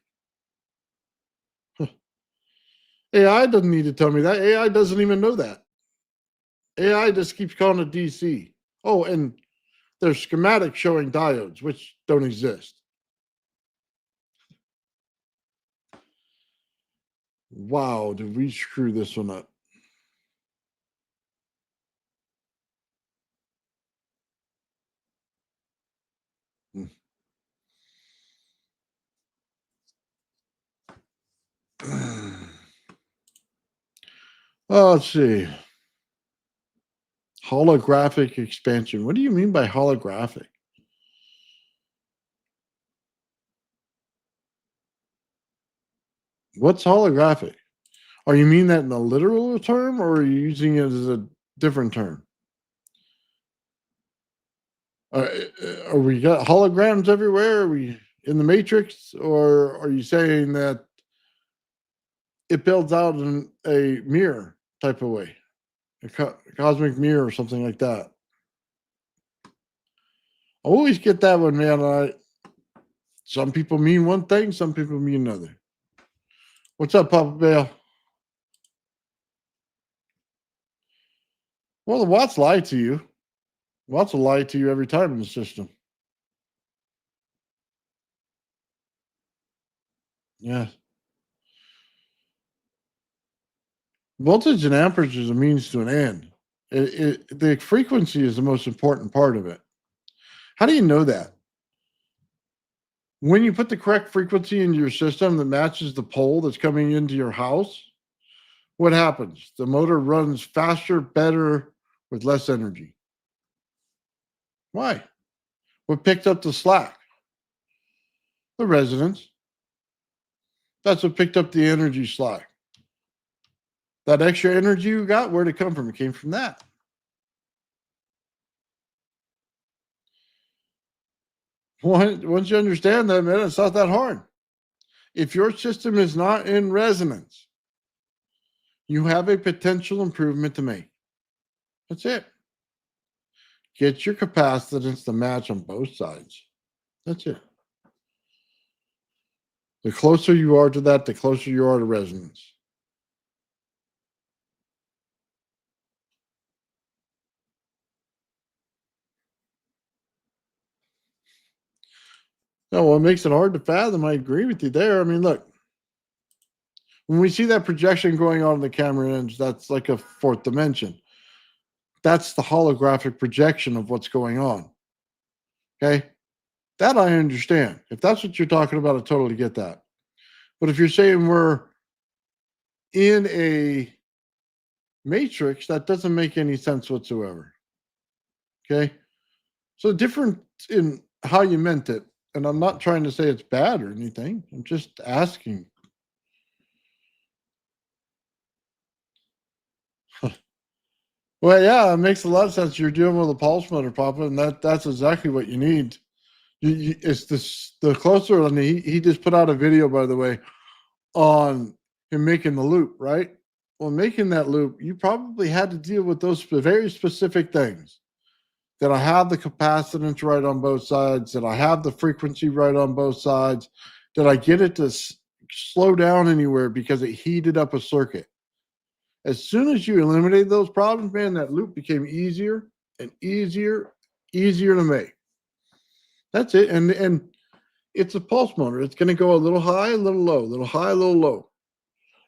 AI doesn't need to tell me that. AI doesn't even know that. AI just keeps calling it DC. Oh, and there's schematics showing diodes, which don't exist. Wow, did we screw this one up? Oh, let's see. Holographic expansion. What do you mean by holographic? What's holographic? Are you mean that in a literal term or are you using it as a different term? Are we got holograms everywhere? Are we in the matrix? Or are you saying that it builds out in a mirror type of way? A cosmic mirror or something like that? I always get that one, man. Some people mean one thing, some people mean another. What's up, Papa Bale? Well, the Watts lie to you. Watts will lie to you every time in the system. Yeah. Voltage and amperage is a means to an end. The frequency is the most important part of it. How do you know that? When you put the correct frequency into your system that matches the pole that's coming into your house, what happens? The motor runs faster, better, with less energy. Why? What picked up the slack? The resonance. That's what picked up the energy slack. That extra energy you got, where'd it come from? It came from that. Once you understand that, man, it's not that hard. If your system is not in resonance, you have a potential improvement to make. That's it. Get your capacitance to match on both sides. That's it. The closer you are to that, the closer you are to resonance. No, what makes it hard to fathom, I agree with you there. I mean, look, when we see that projection going on in the camera lens, that's like a fourth dimension. That's the holographic projection of what's going on. Okay? That I understand. If that's what you're talking about, I totally get that. But if you're saying we're in a matrix, that doesn't make any sense whatsoever. Okay? So different in how you meant it. And I'm not trying to say it's bad or anything. I'm just asking. Well, yeah, it makes a lot of sense. You're dealing with a pulse motor, Papa, and that's exactly what you need. It's the closer, and he just put out a video, by the way, on him making the loop, right? Well, making that loop, you probably had to deal with those very specific things. That I have the capacitance right on both sides, that I have the frequency right on both sides, that I get it to slow down anywhere because it heated up a circuit. As soon as you eliminated those problems, man, that loop became easier and easier to make. That's it. And It's a pulse motor. It's going to go a little high, a little low, a little high, a little low.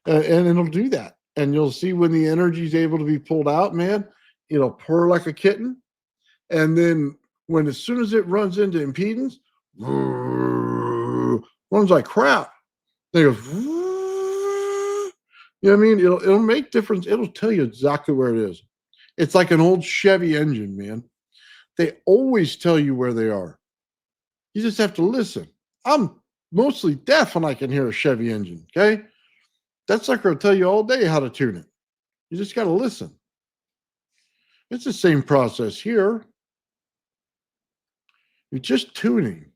And it'll do that. And you'll see when the energy is able to be pulled out, man, it'll purr like a kitten. And then when as soon as it runs into impedance, runs like crap. Then it goes, you know what I mean? It'll make difference. It'll tell you exactly where it is. It's like an old Chevy engine, man. They always tell you where they are. You just have to listen. I'm mostly deaf when I can hear a Chevy engine. Okay. That sucker will tell you all day how to tune it. You just got to listen. It's the same process here. You're just tuning.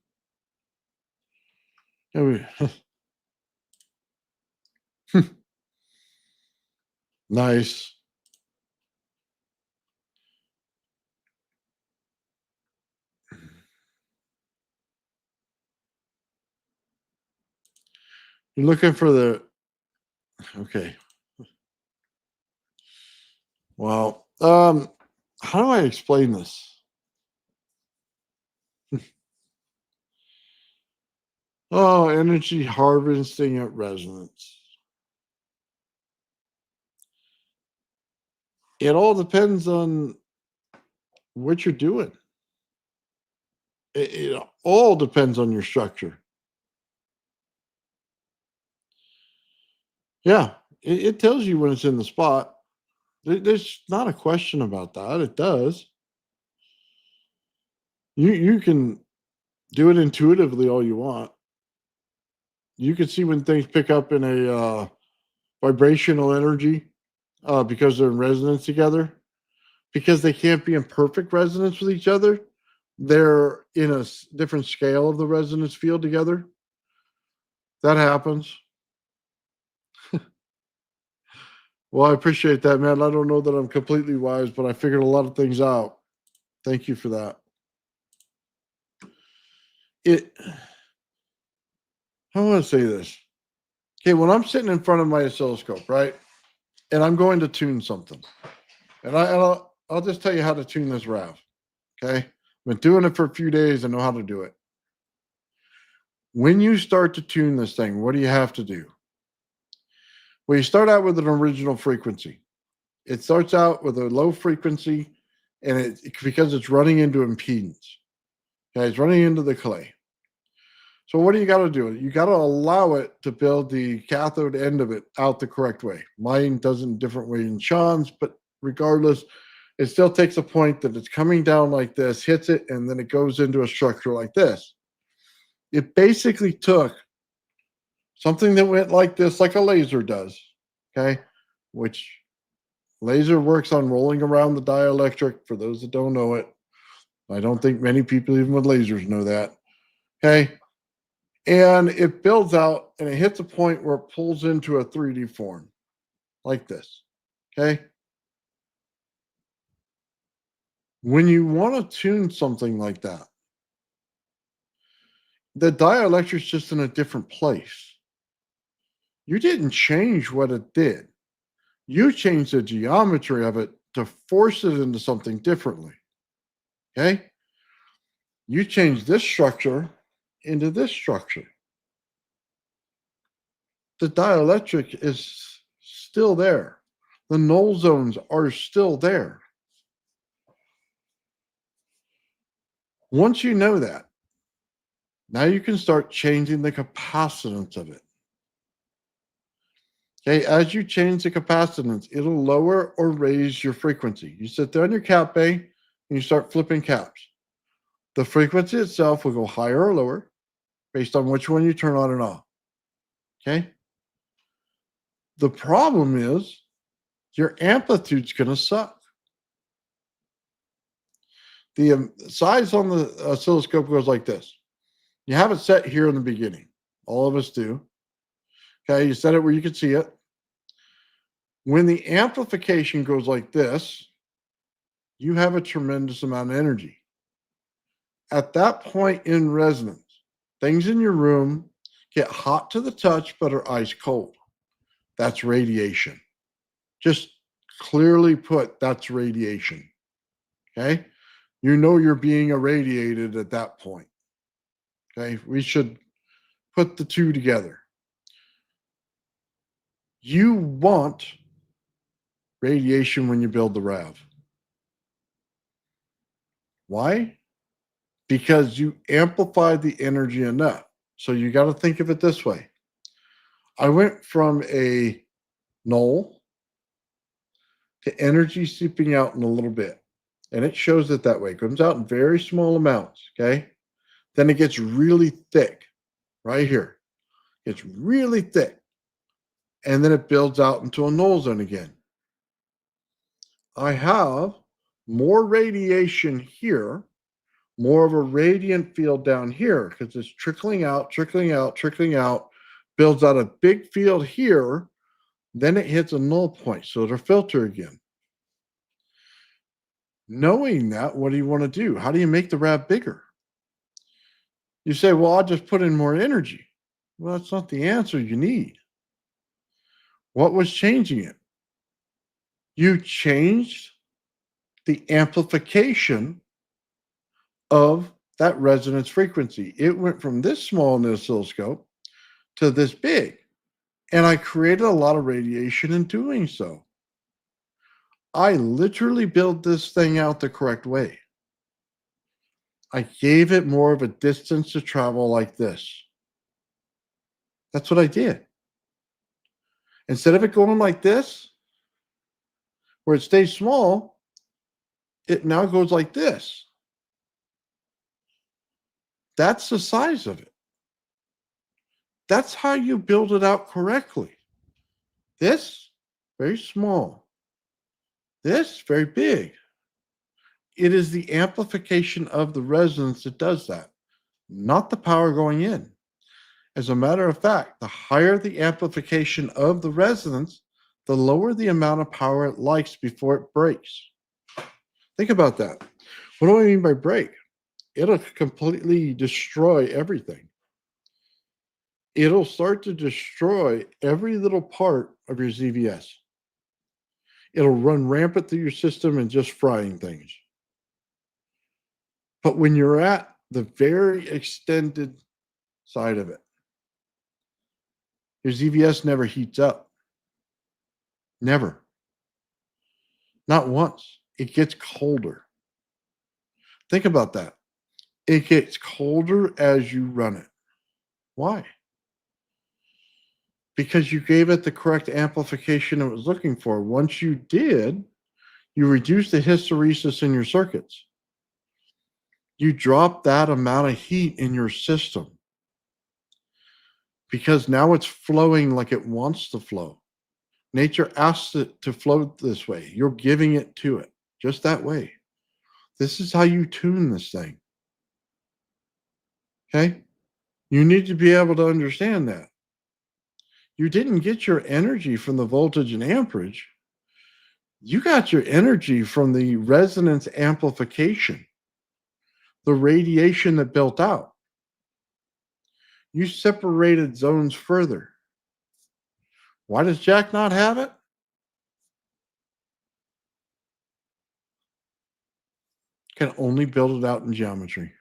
Nice. You're looking for the okay. Well, how do I explain this? Oh, energy harvesting at resonance. It all depends on what you're doing. It all depends on your structure. Yeah, it tells you when it's in the spot. There's not a question about that. It does. You can do it intuitively all you want. You can see when things pick up in a vibrational energy because they're in resonance together. Because they can't be in perfect resonance with each other, they're in a different scale of the resonance field together. That happens. Well, I appreciate that, man. I don't know that I'm completely wise, but I figured a lot of things out. Thank you for that. It. I want to say this. Okay, when I'm sitting in front of my oscilloscope, right, and I'm going to tune something, I'll just tell you how to tune this RAV. Okay, I've been doing it for a few days. I know how to do it. When you start to tune this thing, what do you have to do? Well, you start out with an original frequency. It starts out with a low frequency, and because it's running into impedance. Okay, it's running into the clay. So what do you got to do? You got to allow it to build the cathode end of it out the correct way. Mine does it in a different way than Sean's, but regardless, it still takes a point that it's coming down like this, hits it, and then it goes into a structure like this. It basically took something that went like this, like a laser does, okay, which laser works on rolling around the dielectric. For those that don't know it, I don't think many people, even with lasers, know that. Okay. And it builds out and it hits a point where it pulls into a 3D form like this. Okay. When you want to tune something like that, the dielectric's just in a different place. You didn't change what it did. You changed the geometry of it to force it into something differently. Okay. You change this structure into this structure. The dielectric is still there. The null zones are still there. Once you know that, now you can start changing the capacitance of it. Okay, as you change the capacitance, it'll lower or raise your frequency. You sit there on your cap bay and you start flipping caps. The frequency itself will go higher or lower based on which one you turn on and off. Okay. The problem is your amplitude's going to suck. The size on the oscilloscope goes like this. You have it set here in the beginning. All of us do. Okay, you set it where you can see it. When the amplification goes like this, you have a tremendous amount of energy. At that point in resonance, things in your room get hot to the touch but are ice cold. That's radiation. Just clearly put, that's radiation. Okay? You know you're being irradiated at that point. Okay, we should put the two together. You want radiation when you build the RAV. Why? Because you amplify the energy enough. So you got to think of it this way. I went from a null to energy seeping out in a little bit. And it shows it that way. It comes out in very small amounts. Okay. Then it gets really thick right here. It's really thick. And then it builds out into a null zone again. I have more radiation here, more of a radiant field down here because it's trickling out, trickling out, trickling out, builds out a big field here. Then it hits a null point. So it'll filter again. Knowing that, what do you want to do? How do you make the RAV bigger? You say, well, I'll just put in more energy. Well, that's not the answer you need. What was changing it? You changed the amplification of that resonance frequency. It went from this small in the oscilloscope to this big. And I created a lot of radiation in doing so. I literally built this thing out the correct way. I gave it more of a distance to travel like this. That's what I did. Instead of it going like this, where it stays small, it now goes like this. That's the size of it. That's how you build it out correctly. This, very small. This, very big. It is the amplification of the resonance that does that, not the power going in. As a matter of fact, the higher the amplification of the resonance, the lower the amount of power it likes before it breaks. Think about that. What do I mean by break? It'll completely destroy everything. It'll start to destroy every little part of your ZVS. It'll run rampant through your system and just frying things. But when you're at the very extended side of it, your ZVS never heats up. Never. Not once. It gets colder. Think about that. It gets colder as you run it. Why? Because you gave it the correct amplification it was looking for. Once you did, you reduce the hysteresis in your circuits. You drop that amount of heat in your system because now it's flowing like it wants to flow. Nature asks it to flow this way. You're giving it to it just that way. This is how you tune this thing. Okay? You need to be able to understand that. You didn't get your energy from the voltage and amperage. You got your energy from the resonance amplification, the radiation that built out. You separated zones further. Why does Jack not have it? Can only build it out in geometry.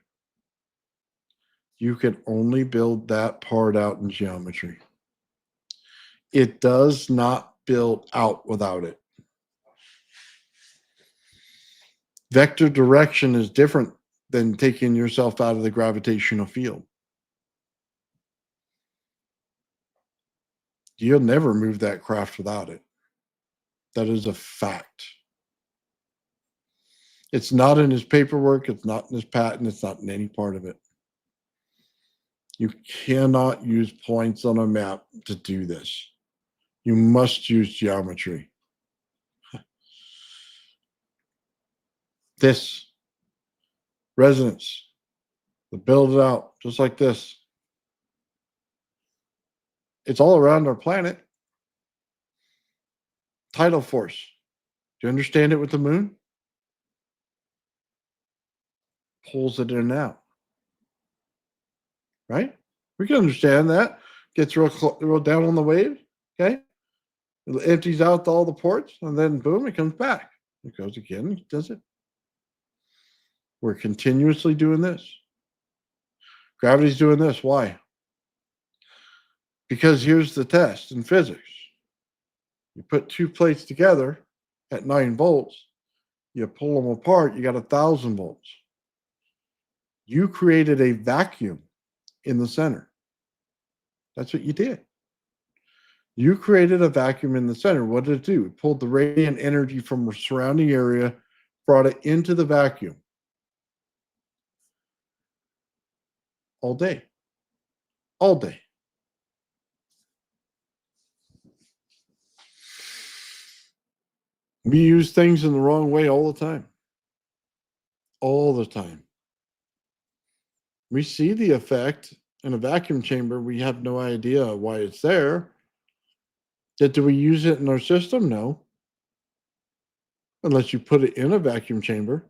You can only build that part out in geometry. It does not build out without it. Vector direction is different than taking yourself out of the gravitational field. You'll never move that craft without it. That is a fact. It's not in his paperwork. It's not in his patent. It's not in any part of it. You cannot use points on a map to do this. You must use geometry. This resonance, to build it out just like this. It's all around our planet. Tidal force. Do you understand it with the moon? Pulls it in and out. Right? We can understand that. Gets real down on the wave. Okay? It empties out all the ports, and then boom, it comes back. It goes again, it does it. We're continuously doing this. Gravity's doing this. Why? Because here's the test in physics. You put two plates together at 9 volts, you pull them apart, you got 1,000 volts. You created a vacuum in the center. That's what you did. You created a vacuum in the center. What did it do? It pulled the radiant energy from the surrounding area, brought it into the vacuum. All day. All day. We use things in the wrong way all the time. All the time. We see the effect in a vacuum chamber. We have no idea why it's there. Yet, do we use it in our system? No. Unless you put it in a vacuum chamber.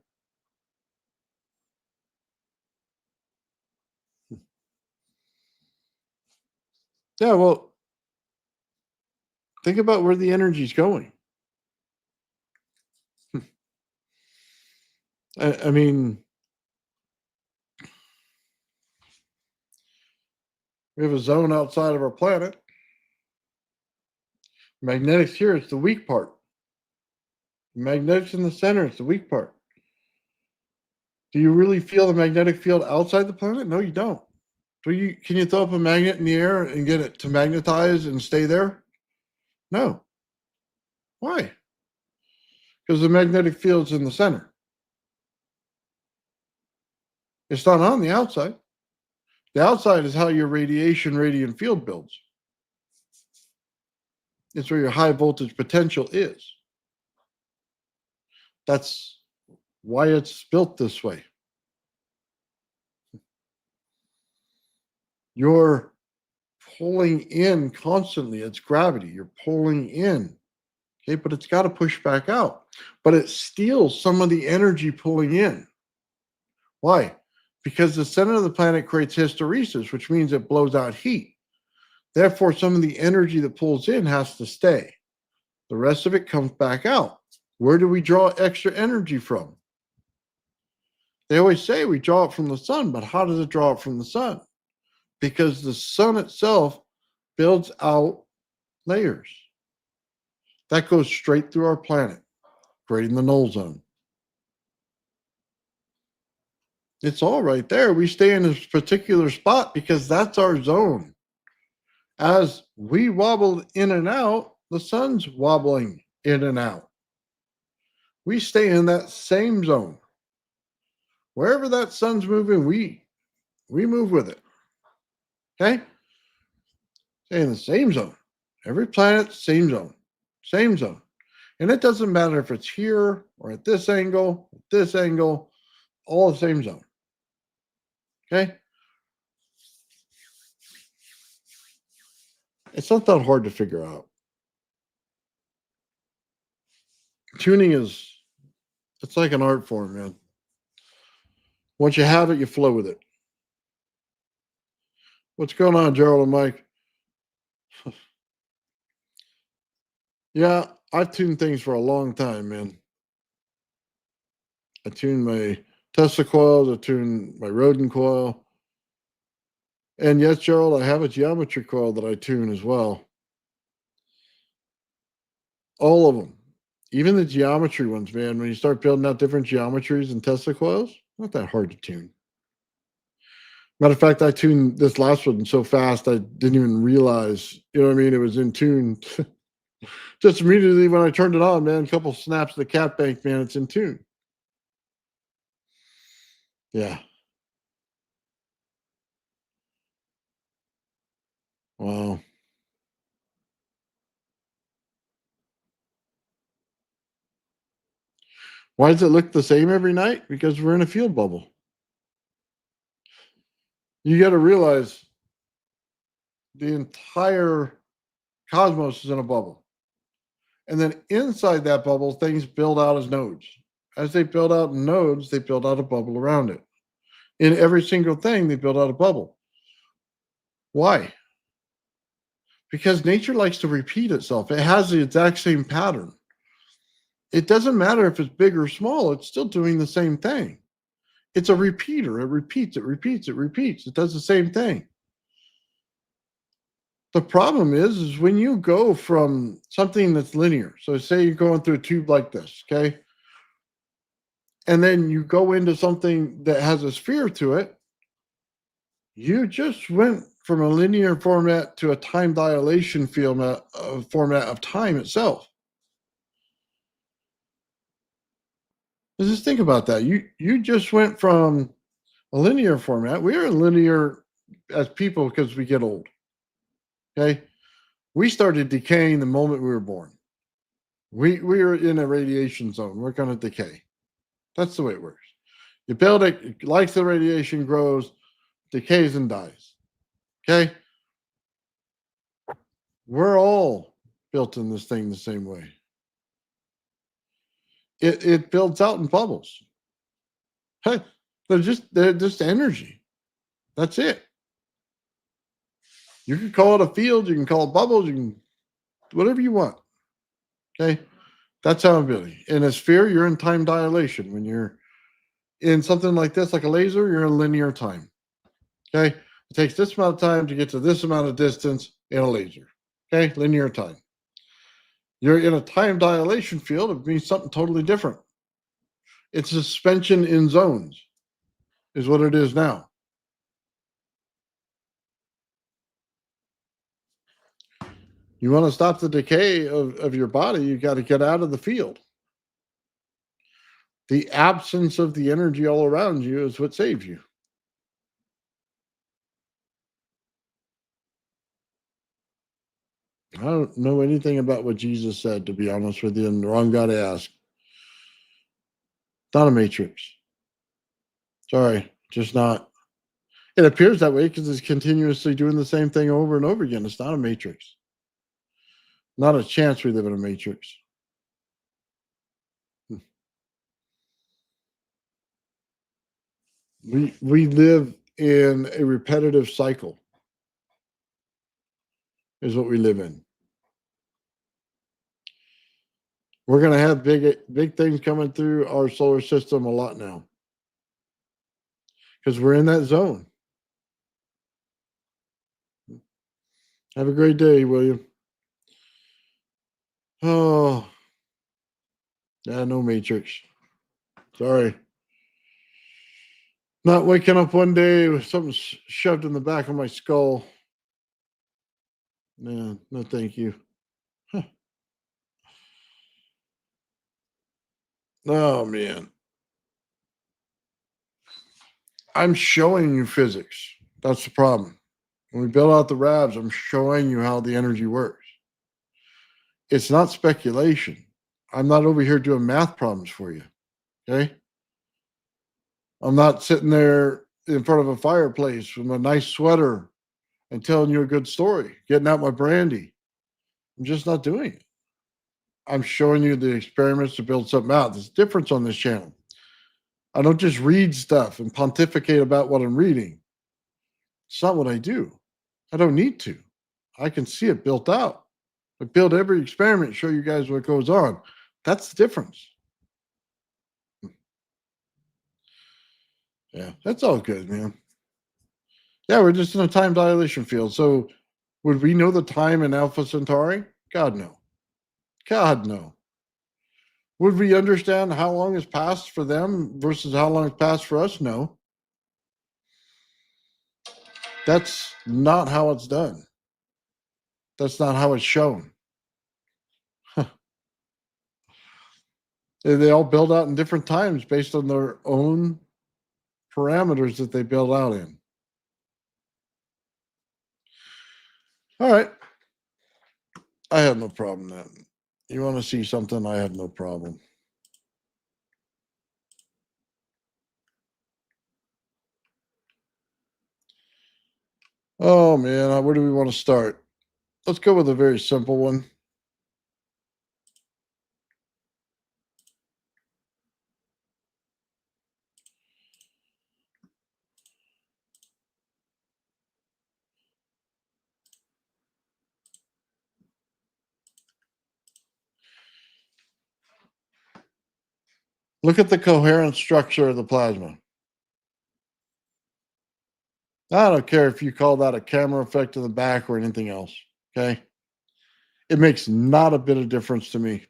Yeah, well, think about where the energy's going. I mean, we have a zone outside of our planet. Magnetics here, it's the weak part. Magnetics in the center, it's the weak part. Do you really feel the magnetic field outside the planet? No, you don't. Can you throw up a magnet in the air and get it to magnetize and stay there? No. Why? Because the magnetic field's in the center. It's not on the outside. The outside is how your radiant field builds. It's where your high voltage potential is. That's why it's built this way. You're pulling in constantly. It's gravity. You're pulling in. Okay, but it's got to push back out. But it steals some of the energy pulling in. Why? Because the center of the planet creates hysteresis, which means it blows out heat. Therefore, some of the energy that pulls in has to stay. The rest of it comes back out. Where do we draw extra energy from? They always say we draw it from the sun, but how does it draw it from the sun? Because the sun itself builds out layers. That goes straight through our planet, creating the null zone. It's all right there. We stay in this particular spot because that's our zone. As we wobble in and out, the sun's wobbling in and out. We stay in that same zone. Wherever that sun's moving, we move with it. Okay? Stay in the same zone. Every planet, same zone. Same zone. And it doesn't matter if it's here or at this angle, all the same zone. Okay? It's not that hard to figure out. Tuning it's like an art form, man. Once you have it, you flow with it. What's going on, Gerald and Mike? Yeah, I've tuned things for a long time, man. I tuned my Tesla coils, I tuned my Rodin coil. And yes, Gerald, I have a geometry coil that I tune as well. All of them. Even the geometry ones, man. When you start building out different geometries and Tesla coils, not that hard to tune. Matter of fact, I tuned this last one so fast I didn't even realize, you know what I mean? It was in tune. Just immediately when I turned it on, man, a couple snaps of the cat bank, man, it's in tune. Yeah. Wow. Why does it look the same every night? Because we're in a field bubble. You got to realize the entire cosmos is in a bubble. And then inside that bubble, things build out as nodes. As they build out nodes, they build out a bubble around it. In every single thing, they build out a bubble. Why? Because nature likes to repeat itself. It has the exact same pattern. It doesn't matter if it's big or small, it's still doing the same thing. It's a repeater. It repeats, it repeats, it repeats. It does the same thing. The problem is when you go from something that's linear. So say you're going through a tube like this, okay? And then you go into something that has a sphere to it, you just went from a linear format to a time dilation format of time itself. Just think about that. You just went from a linear format. We are linear as people because we get old. Okay. We started decaying the moment we were born. We are in a radiation zone. We're going to decay. That's the way it works. You build it, likes the radiation, grows, decays, and dies. Okay. We're all built in this thing the same way. It builds out in bubbles. Hey, they're just energy. That's it. You can call it a field, you can call it bubbles, you can whatever you want. Okay. That's how I'm building. In a sphere, you're in time dilation. When you're in something like this, like a laser, you're in linear time. Okay. It takes this amount of time to get to this amount of distance in a laser. Okay. Linear time. You're in a time dilation field, it means something totally different. It's suspension in zones, is what it is now. You want to stop the decay of your body, you got to get out of the field. The absence of the energy all around you is what saves you. I don't know anything about what Jesus said, to be honest with you, and the wrong guy to ask. Not a matrix. Sorry, just not. It appears that way because it's continuously doing the same thing over and over again. It's not a matrix. Not a chance we live in a matrix. We live in a repetitive cycle, is what we live in. We're going to have big things coming through our solar system a lot now because we're in that zone. Have a great day, William. Oh, yeah, no matrix. Sorry. Not waking up one day with something shoved in the back of my skull. No, no, thank you. Huh. Oh, man. I'm showing you physics. That's the problem. When we build out the RAVs, I'm showing you how the energy works. It's not speculation. I'm not over here doing math problems for you. Okay. I'm not sitting there in front of a fireplace with a nice sweater and telling you a good story, getting out my brandy. I'm just not doing it. I'm showing you the experiments to build something out. There's a difference on this channel. I don't just read stuff and pontificate about what I'm reading. It's not what I do. I don't need to. I can see it built out. I build every experiment, show you guys what goes on. That's the difference. Yeah, that's all good, man. Yeah, we're just in a time dilation field. So would we know the time in Alpha Centauri? God, no. God, no. Would we understand how long has passed for them versus how long has passed for us? No. That's not how it's done. That's not how it's shown. They all build out in different times based on their own parameters that they build out in. All right. I have no problem then. You want to see something? I have no problem. Oh man, where do we want to start? Let's go with a very simple one. Look at the coherent structure of the plasma. I don't care if you call that a camera effect in the back or anything else. Okay. It makes not a bit of difference to me.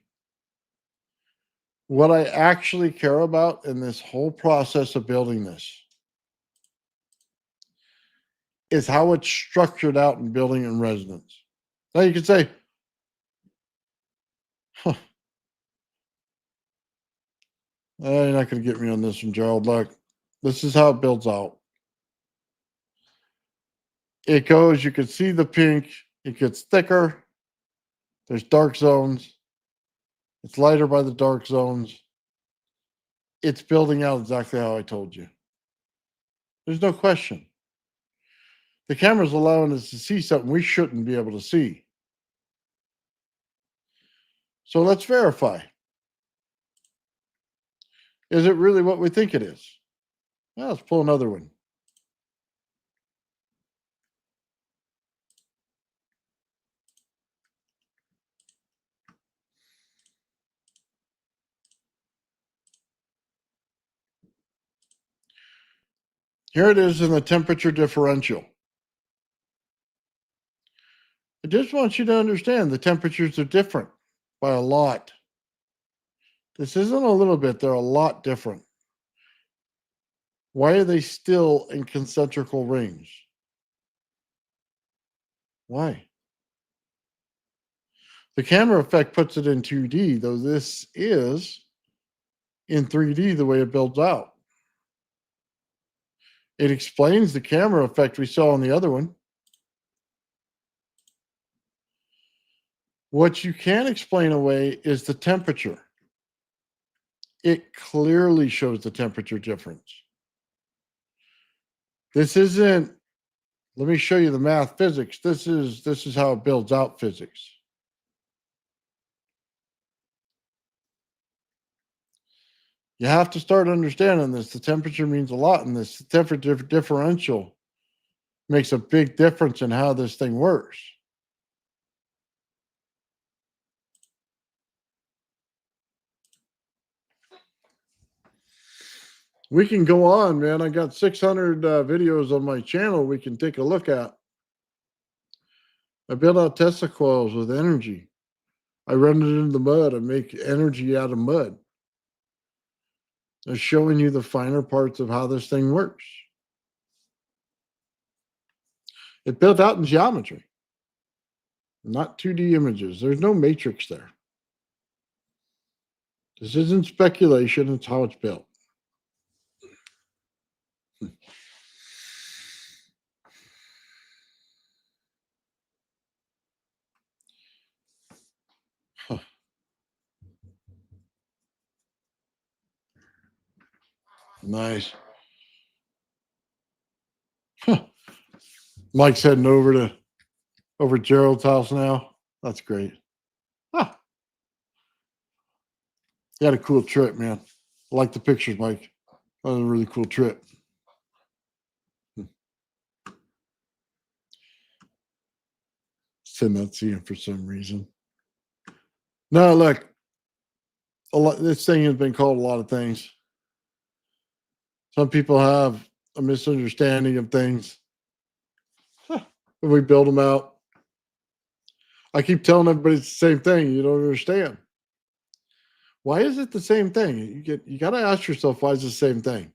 What I actually care about in this whole process of building this is how it's structured out in building in resonance. Now you could say, huh, you're not going to get me on this one, Gerald. Look, this is how it builds out. It goes, you can see the pink, it gets thicker. There's dark zones. It's lighter by the dark zones. It's building out exactly how I told you. There's no question. The camera's allowing us to see something we shouldn't be able to see. So let's verify. Is it really what we think it is? Well, let's pull another one. Here it is in the temperature differential. I just want you to understand the temperatures are different by a lot. This isn't a little bit, they're a lot different. Why are they still in concentrical rings? Why? The camera effect puts it in 2D, though this is in 3D the way it builds out. It explains the camera effect we saw on the other one. What you can't explain away is the temperature. It clearly shows the temperature difference. This isn't, let me show you the math physics. This is how it builds out physics. You have to start understanding this. The temperature means a lot in this. The temperature differential makes a big difference in how this thing works. We can go on, man. I got 600 videos on my channel we can take a look at. I build out Tesla coils with energy. I run it into the mud and make energy out of mud. I'm showing you the finer parts of how this thing works. It built out in geometry, not 2D images. There's no matrix there. This isn't speculation. It's how it's built. Huh. Nice. Huh. Mike's heading over Gerald's house now. That's great. Huh. You had a cool trip, man. I like the pictures, Mike. That was a really cool trip. Still not seeing for some reason. No, look. This thing has been called a lot of things. Some people have a misunderstanding of things. Huh. We build them out. I keep telling everybody it's the same thing. You don't understand. Why is it the same thing? You got to ask yourself, why is it the same thing?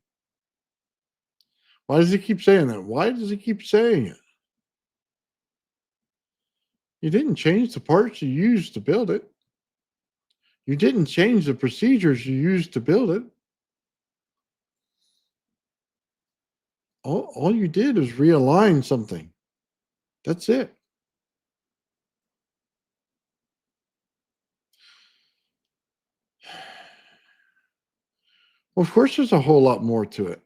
Why does he keep saying that? Why does he keep saying it? You didn't change the parts you used to build it. You didn't change the procedures you used to build it. All you did is realign something. That's it. Well, of course, there's a whole lot more to it.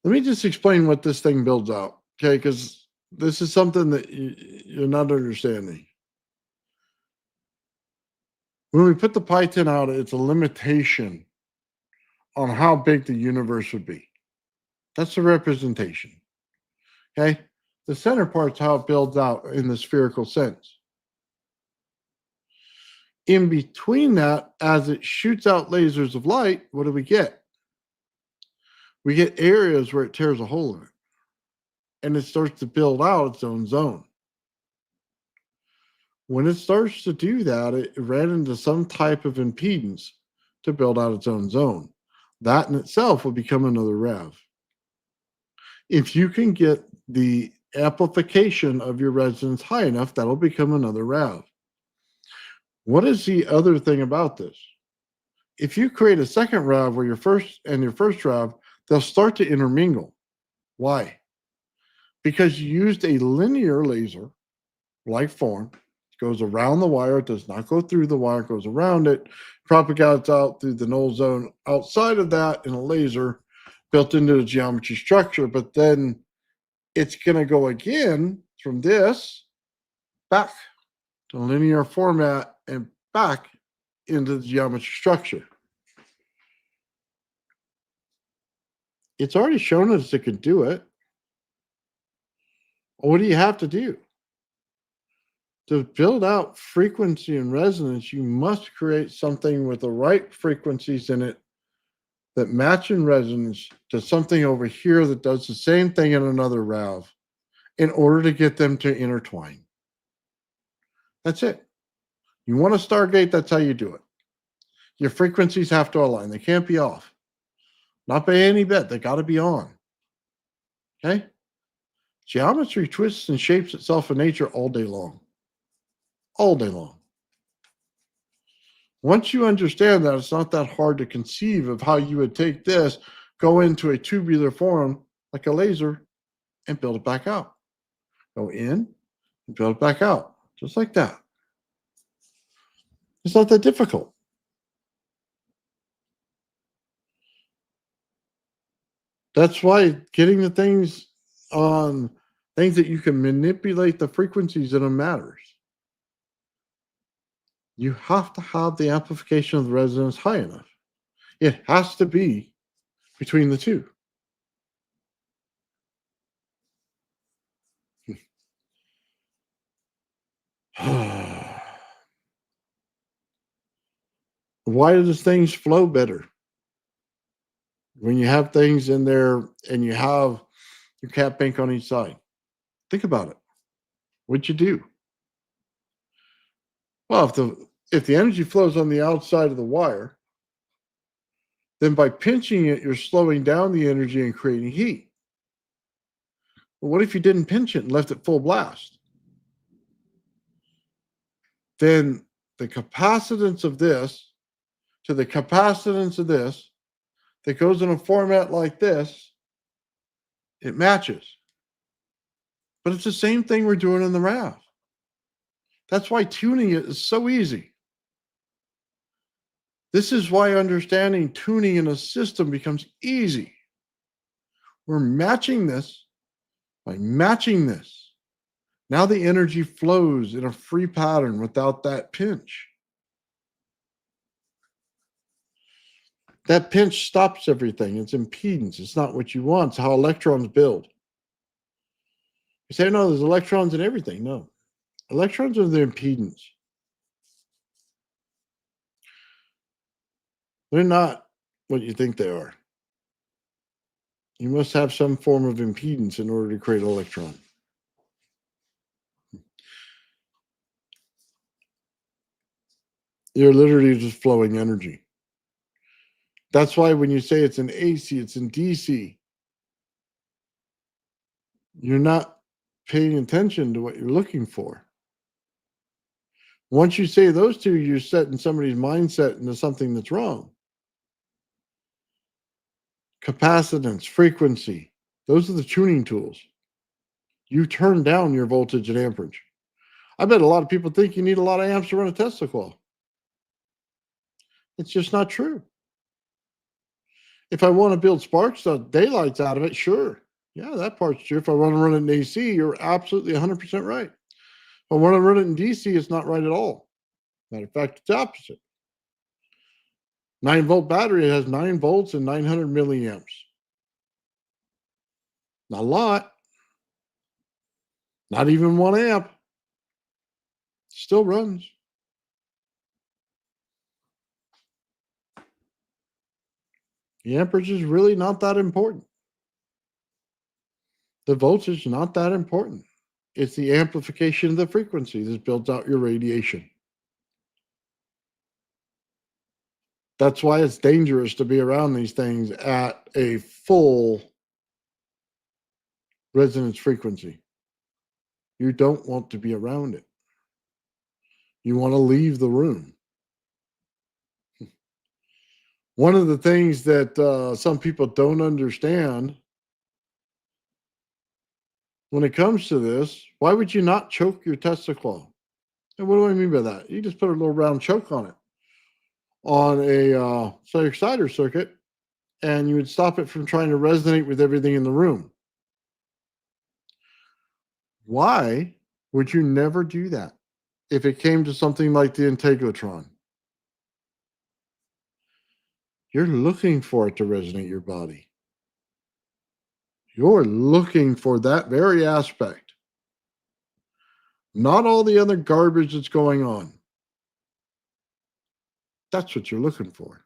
Let me just explain what this thing builds out, okay? Because this is something that you're not understanding. When we put the pi 10 out, it's a limitation on how big the universe would be. That's the representation, okay? The center part's how it builds out in the spherical sense. In between that, as it shoots out lasers of light, what do we get? We get areas where it tears a hole in it and it starts to build out its own zone. When it starts to do that, it ran into some type of impedance to build out its own zone. That in itself will become another rev. If you can get the amplification of your resonance high enough, that'll become another rev. What is the other thing about this? If you create a second rev where your first rev, they'll start to intermingle. Why? Because you used a linear laser like form. It goes around the wire. It does not go through the wire. It goes around it, propagates out through the null zone outside of that in a laser built into the geometry structure. But then it's going to go again from this back to linear format and back into the geometry structure. It's already shown us it can do it. What do you have to do? To build out frequency and resonance, you must create something with the right frequencies in it that match in resonance to something over here that does the same thing in another rev in order to get them to intertwine. That's it. You want a Stargate, that's how you do it. Your frequencies have to align. They can't be off. Not by any bit. They got to be on. Okay? Geometry twists and shapes itself in nature all day long. All day long. Once you understand that, it's not that hard to conceive of how you would take this, go into a tubular form like a laser, and build it back out. Go in and build it back out, just like that. It's not that difficult. That's why getting the things on things that you can manipulate the frequencies in them matters. You have to have the amplification of the resonance high enough. It has to be between the two. Why does things flow better? When you have things in there and you have your cap bank on each side. Think about it. What'd you do? Well, if the energy flows on the outside of the wire, then by pinching it, you're slowing down the energy and creating heat. Well, what if you didn't pinch it and left it full blast? Then the capacitance of this to the capacitance of this that goes in a format like this, it matches. But it's the same thing we're doing in the RAV. That's why tuning it is so easy. This is why understanding tuning in a system becomes easy. We're matching this by matching this. Now the energy flows in a free pattern without that pinch. That pinch stops everything. It's impedance. It's not what you want. It's how electrons build. You say, no, there's electrons in everything. No. Electrons are the impedance. They're not what you think they are. You must have some form of impedance in order to create an electron. You're literally just flowing energy. That's why when you say it's in AC, it's in DC, you're not paying attention to what you're looking for. Once you say those two, you're setting somebody's mindset into something that's wrong. Capacitance, frequency, those are the tuning tools. You turn down your voltage and amperage. I bet a lot of people think you need a lot of amps to run a Tesla coil. It's just not true. If I want to build sparks, daylights out of it, sure. Yeah, that part's true. If I want to run it in AC, you're absolutely 100% right. If I want to run it in DC, it's not right at all. Matter of fact, it's opposite. 9-volt battery, it has 9 volts and 900 milliamps. Not a lot. Not even 1 amp. Still runs. The amperage is really not that important. The voltage is not that important. It's the amplification of the frequency that builds out your radiation. That's why it's dangerous to be around these things at a full resonance frequency. You don't want to be around it. You want to leave the room. One of the things that some people don't understand when it comes to this, why would you not choke your testicle? And what do I mean by that? You just put a little round choke on it on a cellular exciter circuit, and you would stop it from trying to resonate with everything in the room. Why would you never do that if it came to something like the integrotron? You're looking for it to resonate your body. You're looking for that very aspect, not all the other garbage that's going on. That's what you're looking for.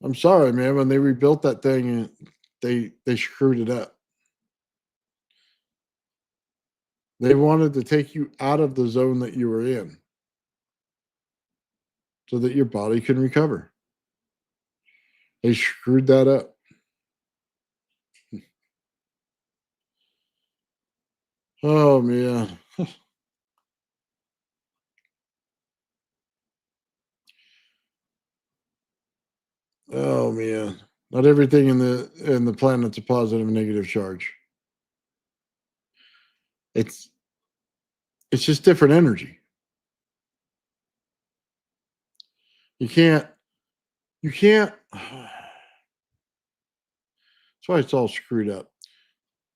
I'm sorry, man. When they rebuilt that thing, they screwed it up. They wanted to take you out of the zone that you were in so that your body can recover. They screwed that up. Oh man. Oh man. Not everything in the planet's a positive and negative charge. It's it's just different energy. You can't you can't that's why it's all screwed up.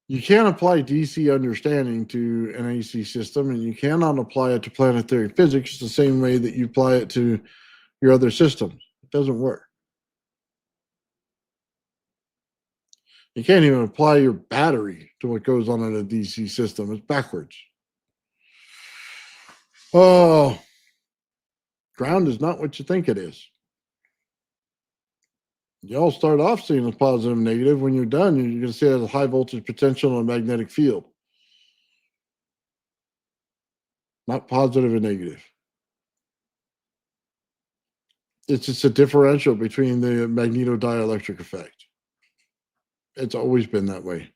You can't apply DC understanding to an AC system, and you cannot apply it to planetary physics the same way that you apply it to your other systems. It doesn't work. You can't even apply your battery to what goes on in a DC system. It's backwards. Oh, ground is not what you think it is. You all start off seeing a positive and negative. When you're done, you're going to see it has a high voltage potential and a magnetic field, not positive and negative. It's just a differential between the magnetodielectric effect. It's always been that way.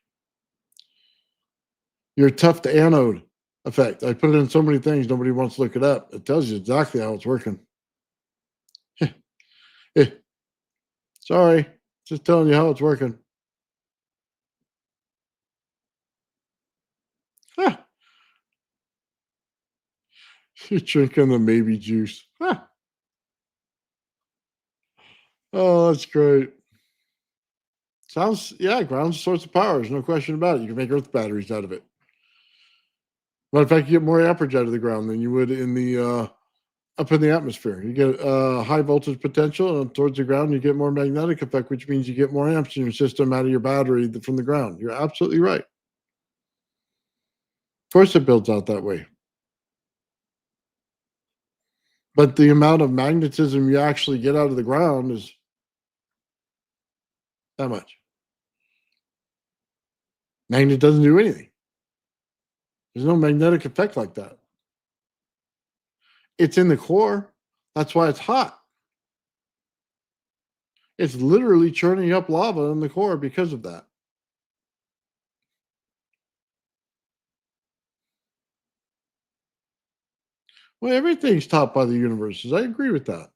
Your tough to anode effect. I put it in so many things, nobody wants to look it up. It tells you exactly how it's working. Sorry, just telling you how it's working. You're drinking the maybe juice. Oh, that's great. Sounds, yeah, ground's a source of power. There's no question about it. You can make earth batteries out of it. Matter of fact, you get more amperage out of the ground than you would in the up in the atmosphere. You get high voltage potential, and towards the ground, you get more magnetic effect, which means you get more amps in your system out of your battery from the ground. You're absolutely right. Of course, it builds out that way. But the amount of magnetism you actually get out of the ground is that much. Magnet doesn't do anything. There's no magnetic effect like that. It's in the core. That's why it's hot. It's literally churning up lava in the core because of that. Well, everything's taught by the universes. I agree with that.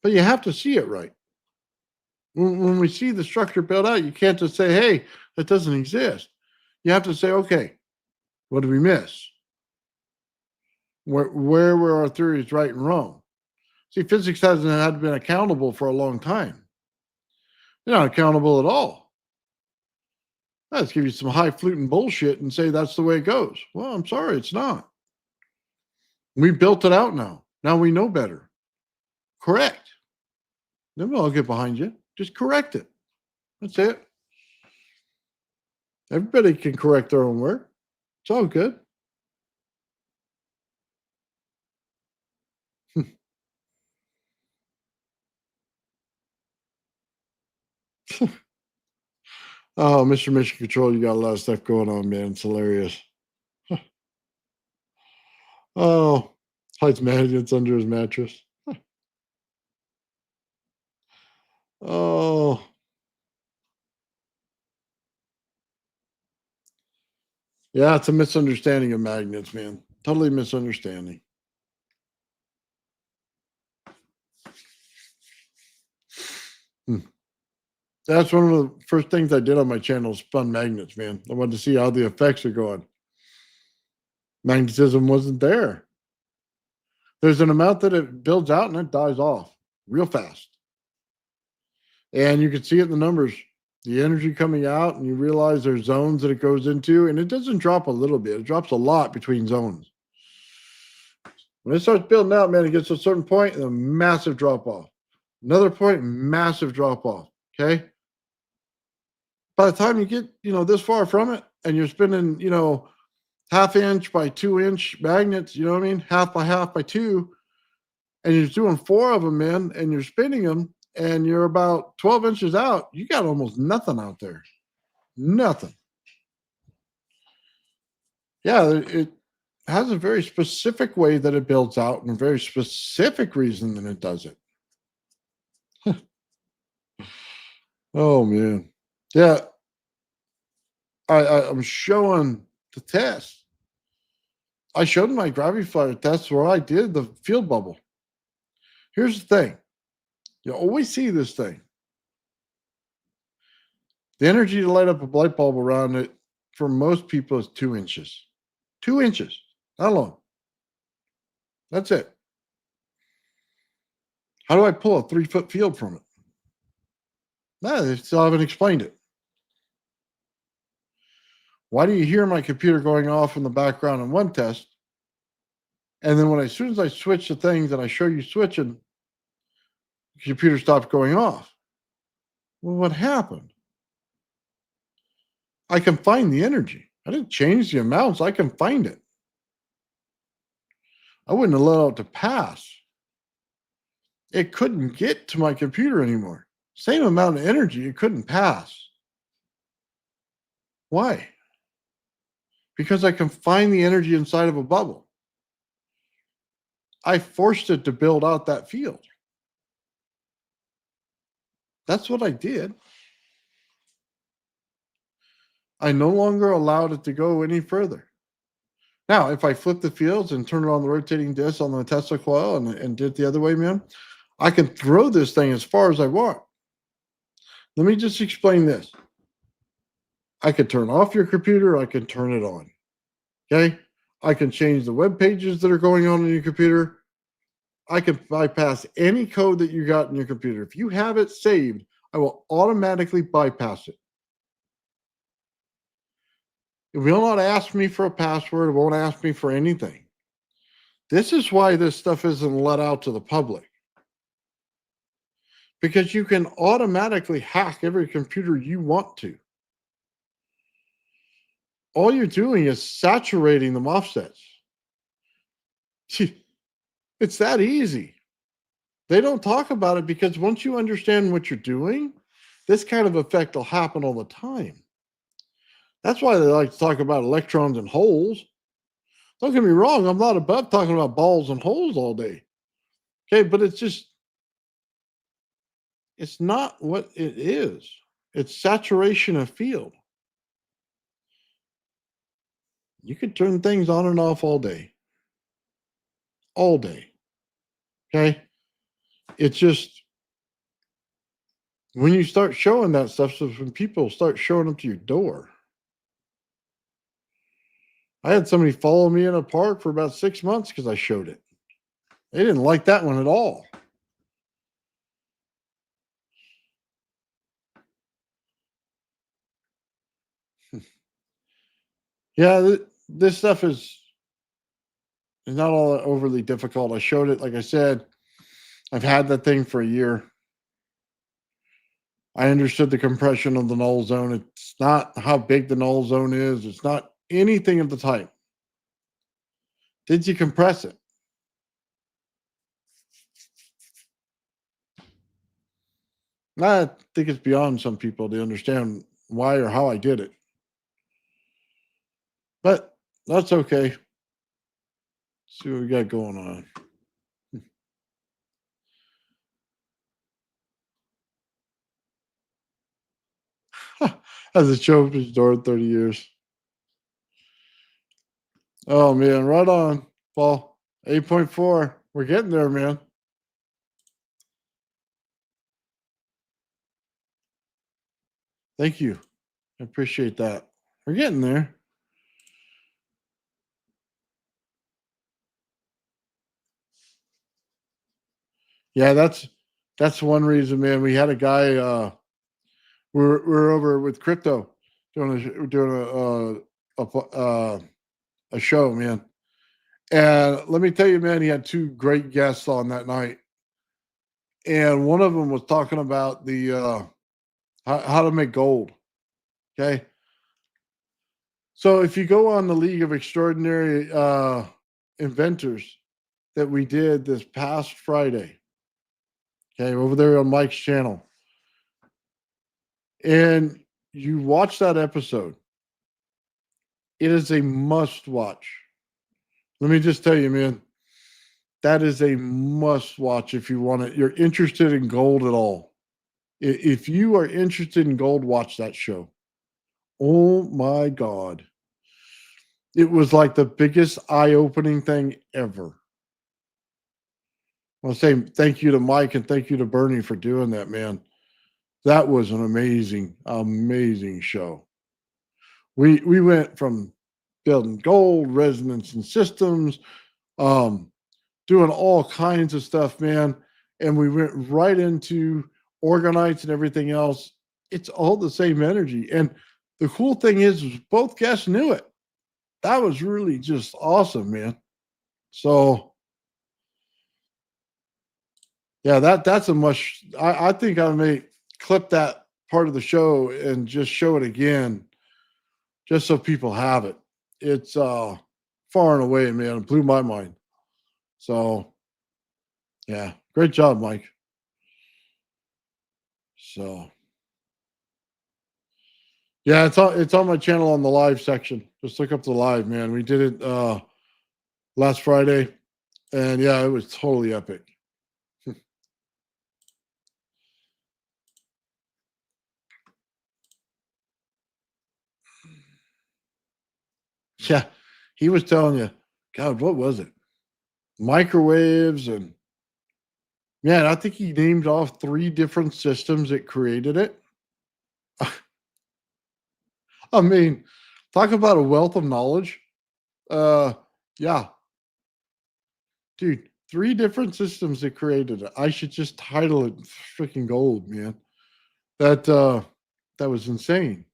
But you have to see it right. When we see the structure built out, you can't just say, hey, that doesn't exist. You have to say, okay, what did we miss? Where were our theories right and wrong? See, physics hasn't had been accountable for a long time. They're not accountable at all. Let's give you some high fluting bullshit and say that's the way it goes. Well, I'm sorry, it's not. We built it out now. Now we know better. Correct. Then we'll all get behind you. Just correct it. That's it. Everybody can correct their own work. It's all good. Oh, Mr. Mission Control, you got a lot of stuff going on, man. It's hilarious. Oh, hides magnets under his mattress. Oh, yeah, it's a misunderstanding of magnets, man. Totally misunderstanding. Hmm. That's one of the first things I did on my channel is spun magnets, man. I wanted to see how the effects are going. Magnetism wasn't there. There's an amount that it builds out and it dies off real fast. And you can see it in the numbers, the energy coming out, and you realize there's zones that it goes into, and it doesn't drop a little bit, it drops a lot between zones. When it starts building out, man, it gets to a certain point and a massive drop off. Another point, massive drop off. Okay. By the time you get, this far from it and you're spinning, half inch by 2 inch magnets, you know what I mean? Half by half by two, and you're doing four of them, man, and you're spinning them, and you're about 12 inches out, you got almost nothing out there. Nothing. Yeah, it has a very specific way that it builds out and a very specific reason that it does it. Oh, man. Yeah, I'm showing the test. I showed my gravity flyer test where I did the field bubble. Here's the thing. You always see this thing. The energy to light up a light bulb around it for most people is 2 inches. 2 inches. Not long. That's it. How do I pull a 3-foot field from it? No, they still haven't explained it. Why do you hear my computer going off in the background in one test? And then as soon as I switch the things and I show you switching, the computer stops going off. Well, what happened? I can find the energy. I didn't change the amounts. I can find it. I wouldn't allow it to pass. It couldn't get to my computer anymore. Same amount of energy, it couldn't pass. Why? Because I can find the energy inside of a bubble. I forced it to build out that field. That's what I did. I no longer allowed it to go any further. Now, if I flip the fields and turn it on the rotating disc on the Tesla coil and did it the other way, man, I can throw this thing as far as I want. Let me just explain this. I could turn off your computer. I can turn it on. Okay. I can change the web pages that are going on your computer. I can bypass any code that you got in your computer. If you have it saved, I will automatically bypass it. It will not ask me for a password. It won't ask me for anything. This is why this stuff isn't let out to the public. Because you can automatically hack every computer you want to. All you're doing is saturating them offsets. It's that easy. They don't talk about it because once you understand what you're doing, this kind of effect will happen all the time. That's why they like to talk about electrons and holes. Don't get me wrong, I'm not above talking about balls and holes all day. Okay, but it's not what it is. It's saturation of field. You can turn things on and off all day. All day. Okay? It's just when you start showing that stuff, so when people start showing up to your door. I had somebody follow me in a park for about 6 months because I showed it. They didn't like that one at all. Yeah, this stuff is not all that overly difficult. I showed it, like I said, I've had that thing for a year. I understood the compression of the null zone. It's not how big the null zone is. It's not anything of the type. Did you compress it? I think it's beyond some people to understand why or how I did it. But that's okay. Let's see what we got going on. Has it show up his door in 30 years? Oh man, right on, Paul. 8.4. We're getting there, man. Thank you. I appreciate that. We're getting there. Yeah, that's one reason, man. We had a guy. We're over with crypto doing a show, man. And let me tell you, man, he had two great guests on that night, and one of them was talking about the how to make gold. Okay, so if you go on the League of Extraordinary Inventors that we did this past Friday, okay, over there on Mike's channel, and you watch that episode, it is a must watch. Let me just tell you, man, that is a must watch if you want it. You're interested in gold at all. If you are interested in gold, watch that show. Oh my God. It was like the biggest eye opening thing ever. I want to say thank you to Mike and thank you to Bernie for doing that, man. That was an amazing, amazing show. We went from building gold, resonance and systems, um, doing all kinds of stuff, man. And we went right into organites and everything else. It's all the same energy. And the cool thing is both guests knew it. That was really just awesome, man. So yeah, that's a much I think I may clip that part of the show and just show it again just so people have it. It's far and away, man. It blew my mind. So yeah, great job, Mike. So yeah, it's on my channel on the live section. Just look up the live, man. We did it last Friday, and yeah, it was totally epic. Yeah, he was telling you, God, what was it? Microwaves and man, I think he named off 3 different systems that created it. I mean, talk about a wealth of knowledge. Uh, yeah, dude, 3 different systems that created it. I should just title it freaking gold, man. That was insane.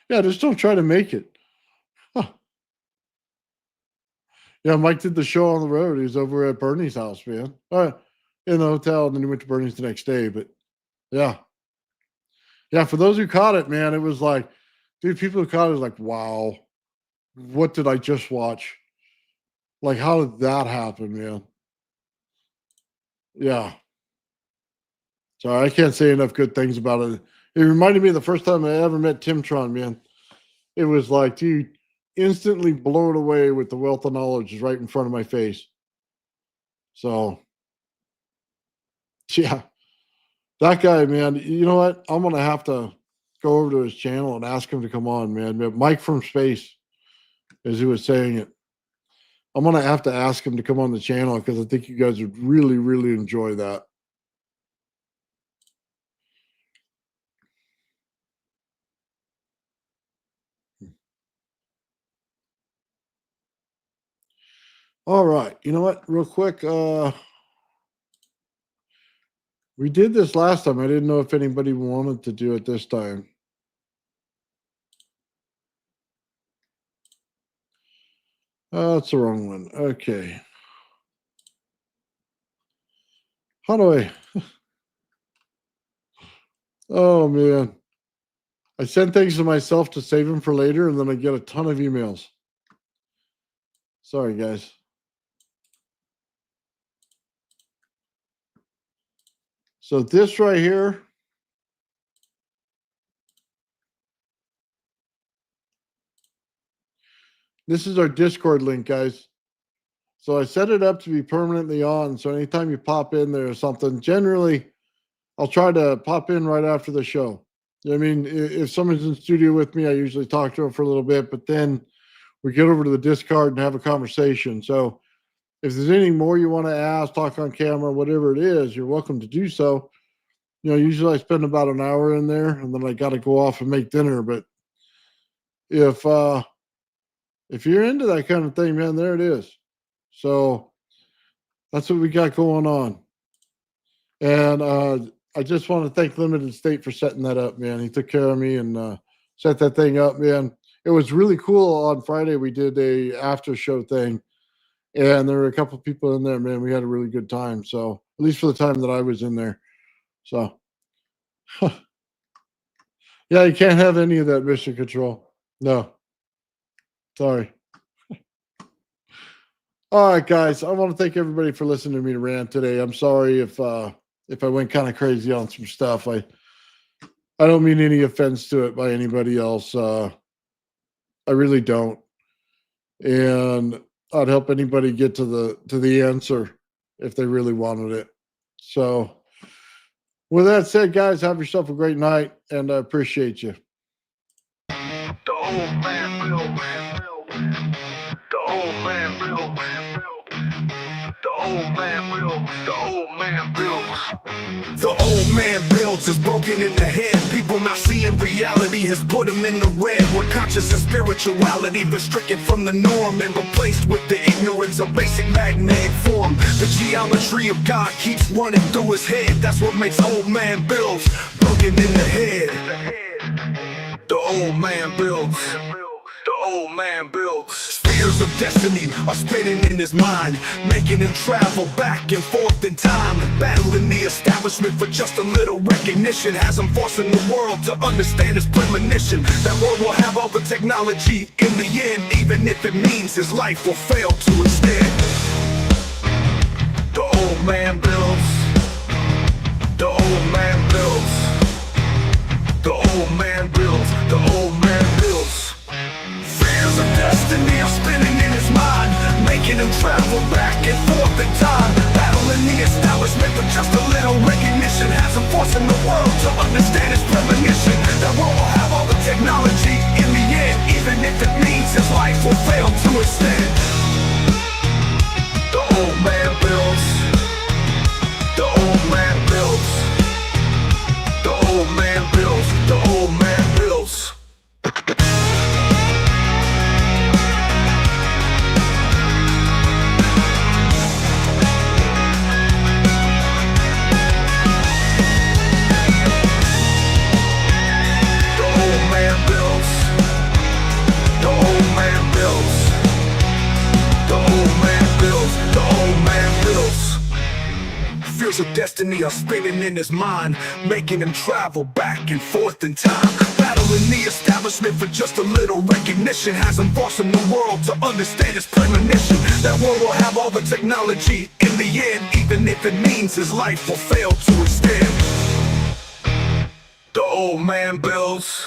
Yeah, just don't try to make it. Huh. Yeah, Mike did the show on the road. He was over at Bernie's house, man. In the hotel, and then he went to Bernie's the next day. But yeah, yeah. For those who caught it, man, it was like, dude, people who caught it was like, wow, what did I just watch? Like, how did that happen, man? Yeah. Sorry, I can't say enough good things about it. It reminded me of the first time I ever met Tim Tron, man. It was like, dude, instantly blown away with the wealth of knowledge right in front of my face. So, yeah, that guy, man. You know what? I'm gonna have to go over to his channel and ask him to come on, man. Mike from space, as he was saying it. I'm gonna have to ask him to come on the channel because I think you guys would really, really enjoy that. All right. You know what? Real quick, we did this last time. I didn't know if anybody wanted to do it this time. That's the wrong one. Okay. How do I? Oh man, I send things to myself to save them for later, and then I get a ton of emails. Sorry, guys. So this right here, this is our Discord link, guys. So I set it up to be permanently on. So anytime you pop in there or something, generally I'll try to pop in right after the show. I mean, if someone's in studio with me, I usually talk to them for a little bit, but then we get over to the Discord and have a conversation. So if there's anything more you want to ask, talk on camera, whatever it is, you're welcome to do so. Usually I spend about an hour in there and then I got to go off and make dinner. But if you're into that kind of thing, man, there it is. So that's what we got going on. And I just want to thank Limited State for setting that up, man. He took care of me and set that thing up, man. It was really cool. On Friday, we did a after show thing, and there were a couple people in there, man. We had a really good time. So at least for the time that I was in there. So yeah, you can't have any of that mission control. No. Sorry. All right, guys. I want to thank everybody for listening to me rant today. I'm sorry if I went kind of crazy on some stuff. I don't mean any offense to it by anybody else. I really don't. And I'd help anybody get to the answer if they really wanted it. So with that said, guys, have yourself a great night, and I appreciate you. The old man Bill. The old man Bill. The old man Bill. The old man Bill. The old man builds is broken in the head. People not seeing reality has put them in the red. Where conscious and spirituality been stricken from the norm and replaced with the ignorance of basic magnetic form. The geometry of God keeps running through his head. That's what makes old man builds broken in the head. The old man builds. The old man builds. Spheres of destiny are spinning in his mind, making him travel back and forth in time, battling the establishment for just a little recognition. Has him forcing the world to understand his premonition. That world will have all the technology in the end, even if it means his life will fail to extend. The old man builds. The old man builds. The old man builds. The old man builds. Fears of destiny are spinning in his mind, making him travel back and forth in time, battling the establishment for just a little recognition. Has him forcing the world to understand his premonition. That world will have all the technology in the end, even if it means his life will fail to extend. The old man builds. The old man builds. The old man builds. The old man builds. Fears of destiny are spinning in his mind, making him travel back and forth in time, battling the establishment for just a little recognition. Has him forcing the world to understand his premonition. That world will have all the technology in the end, even if it means his life will fail to extend. The old man builds.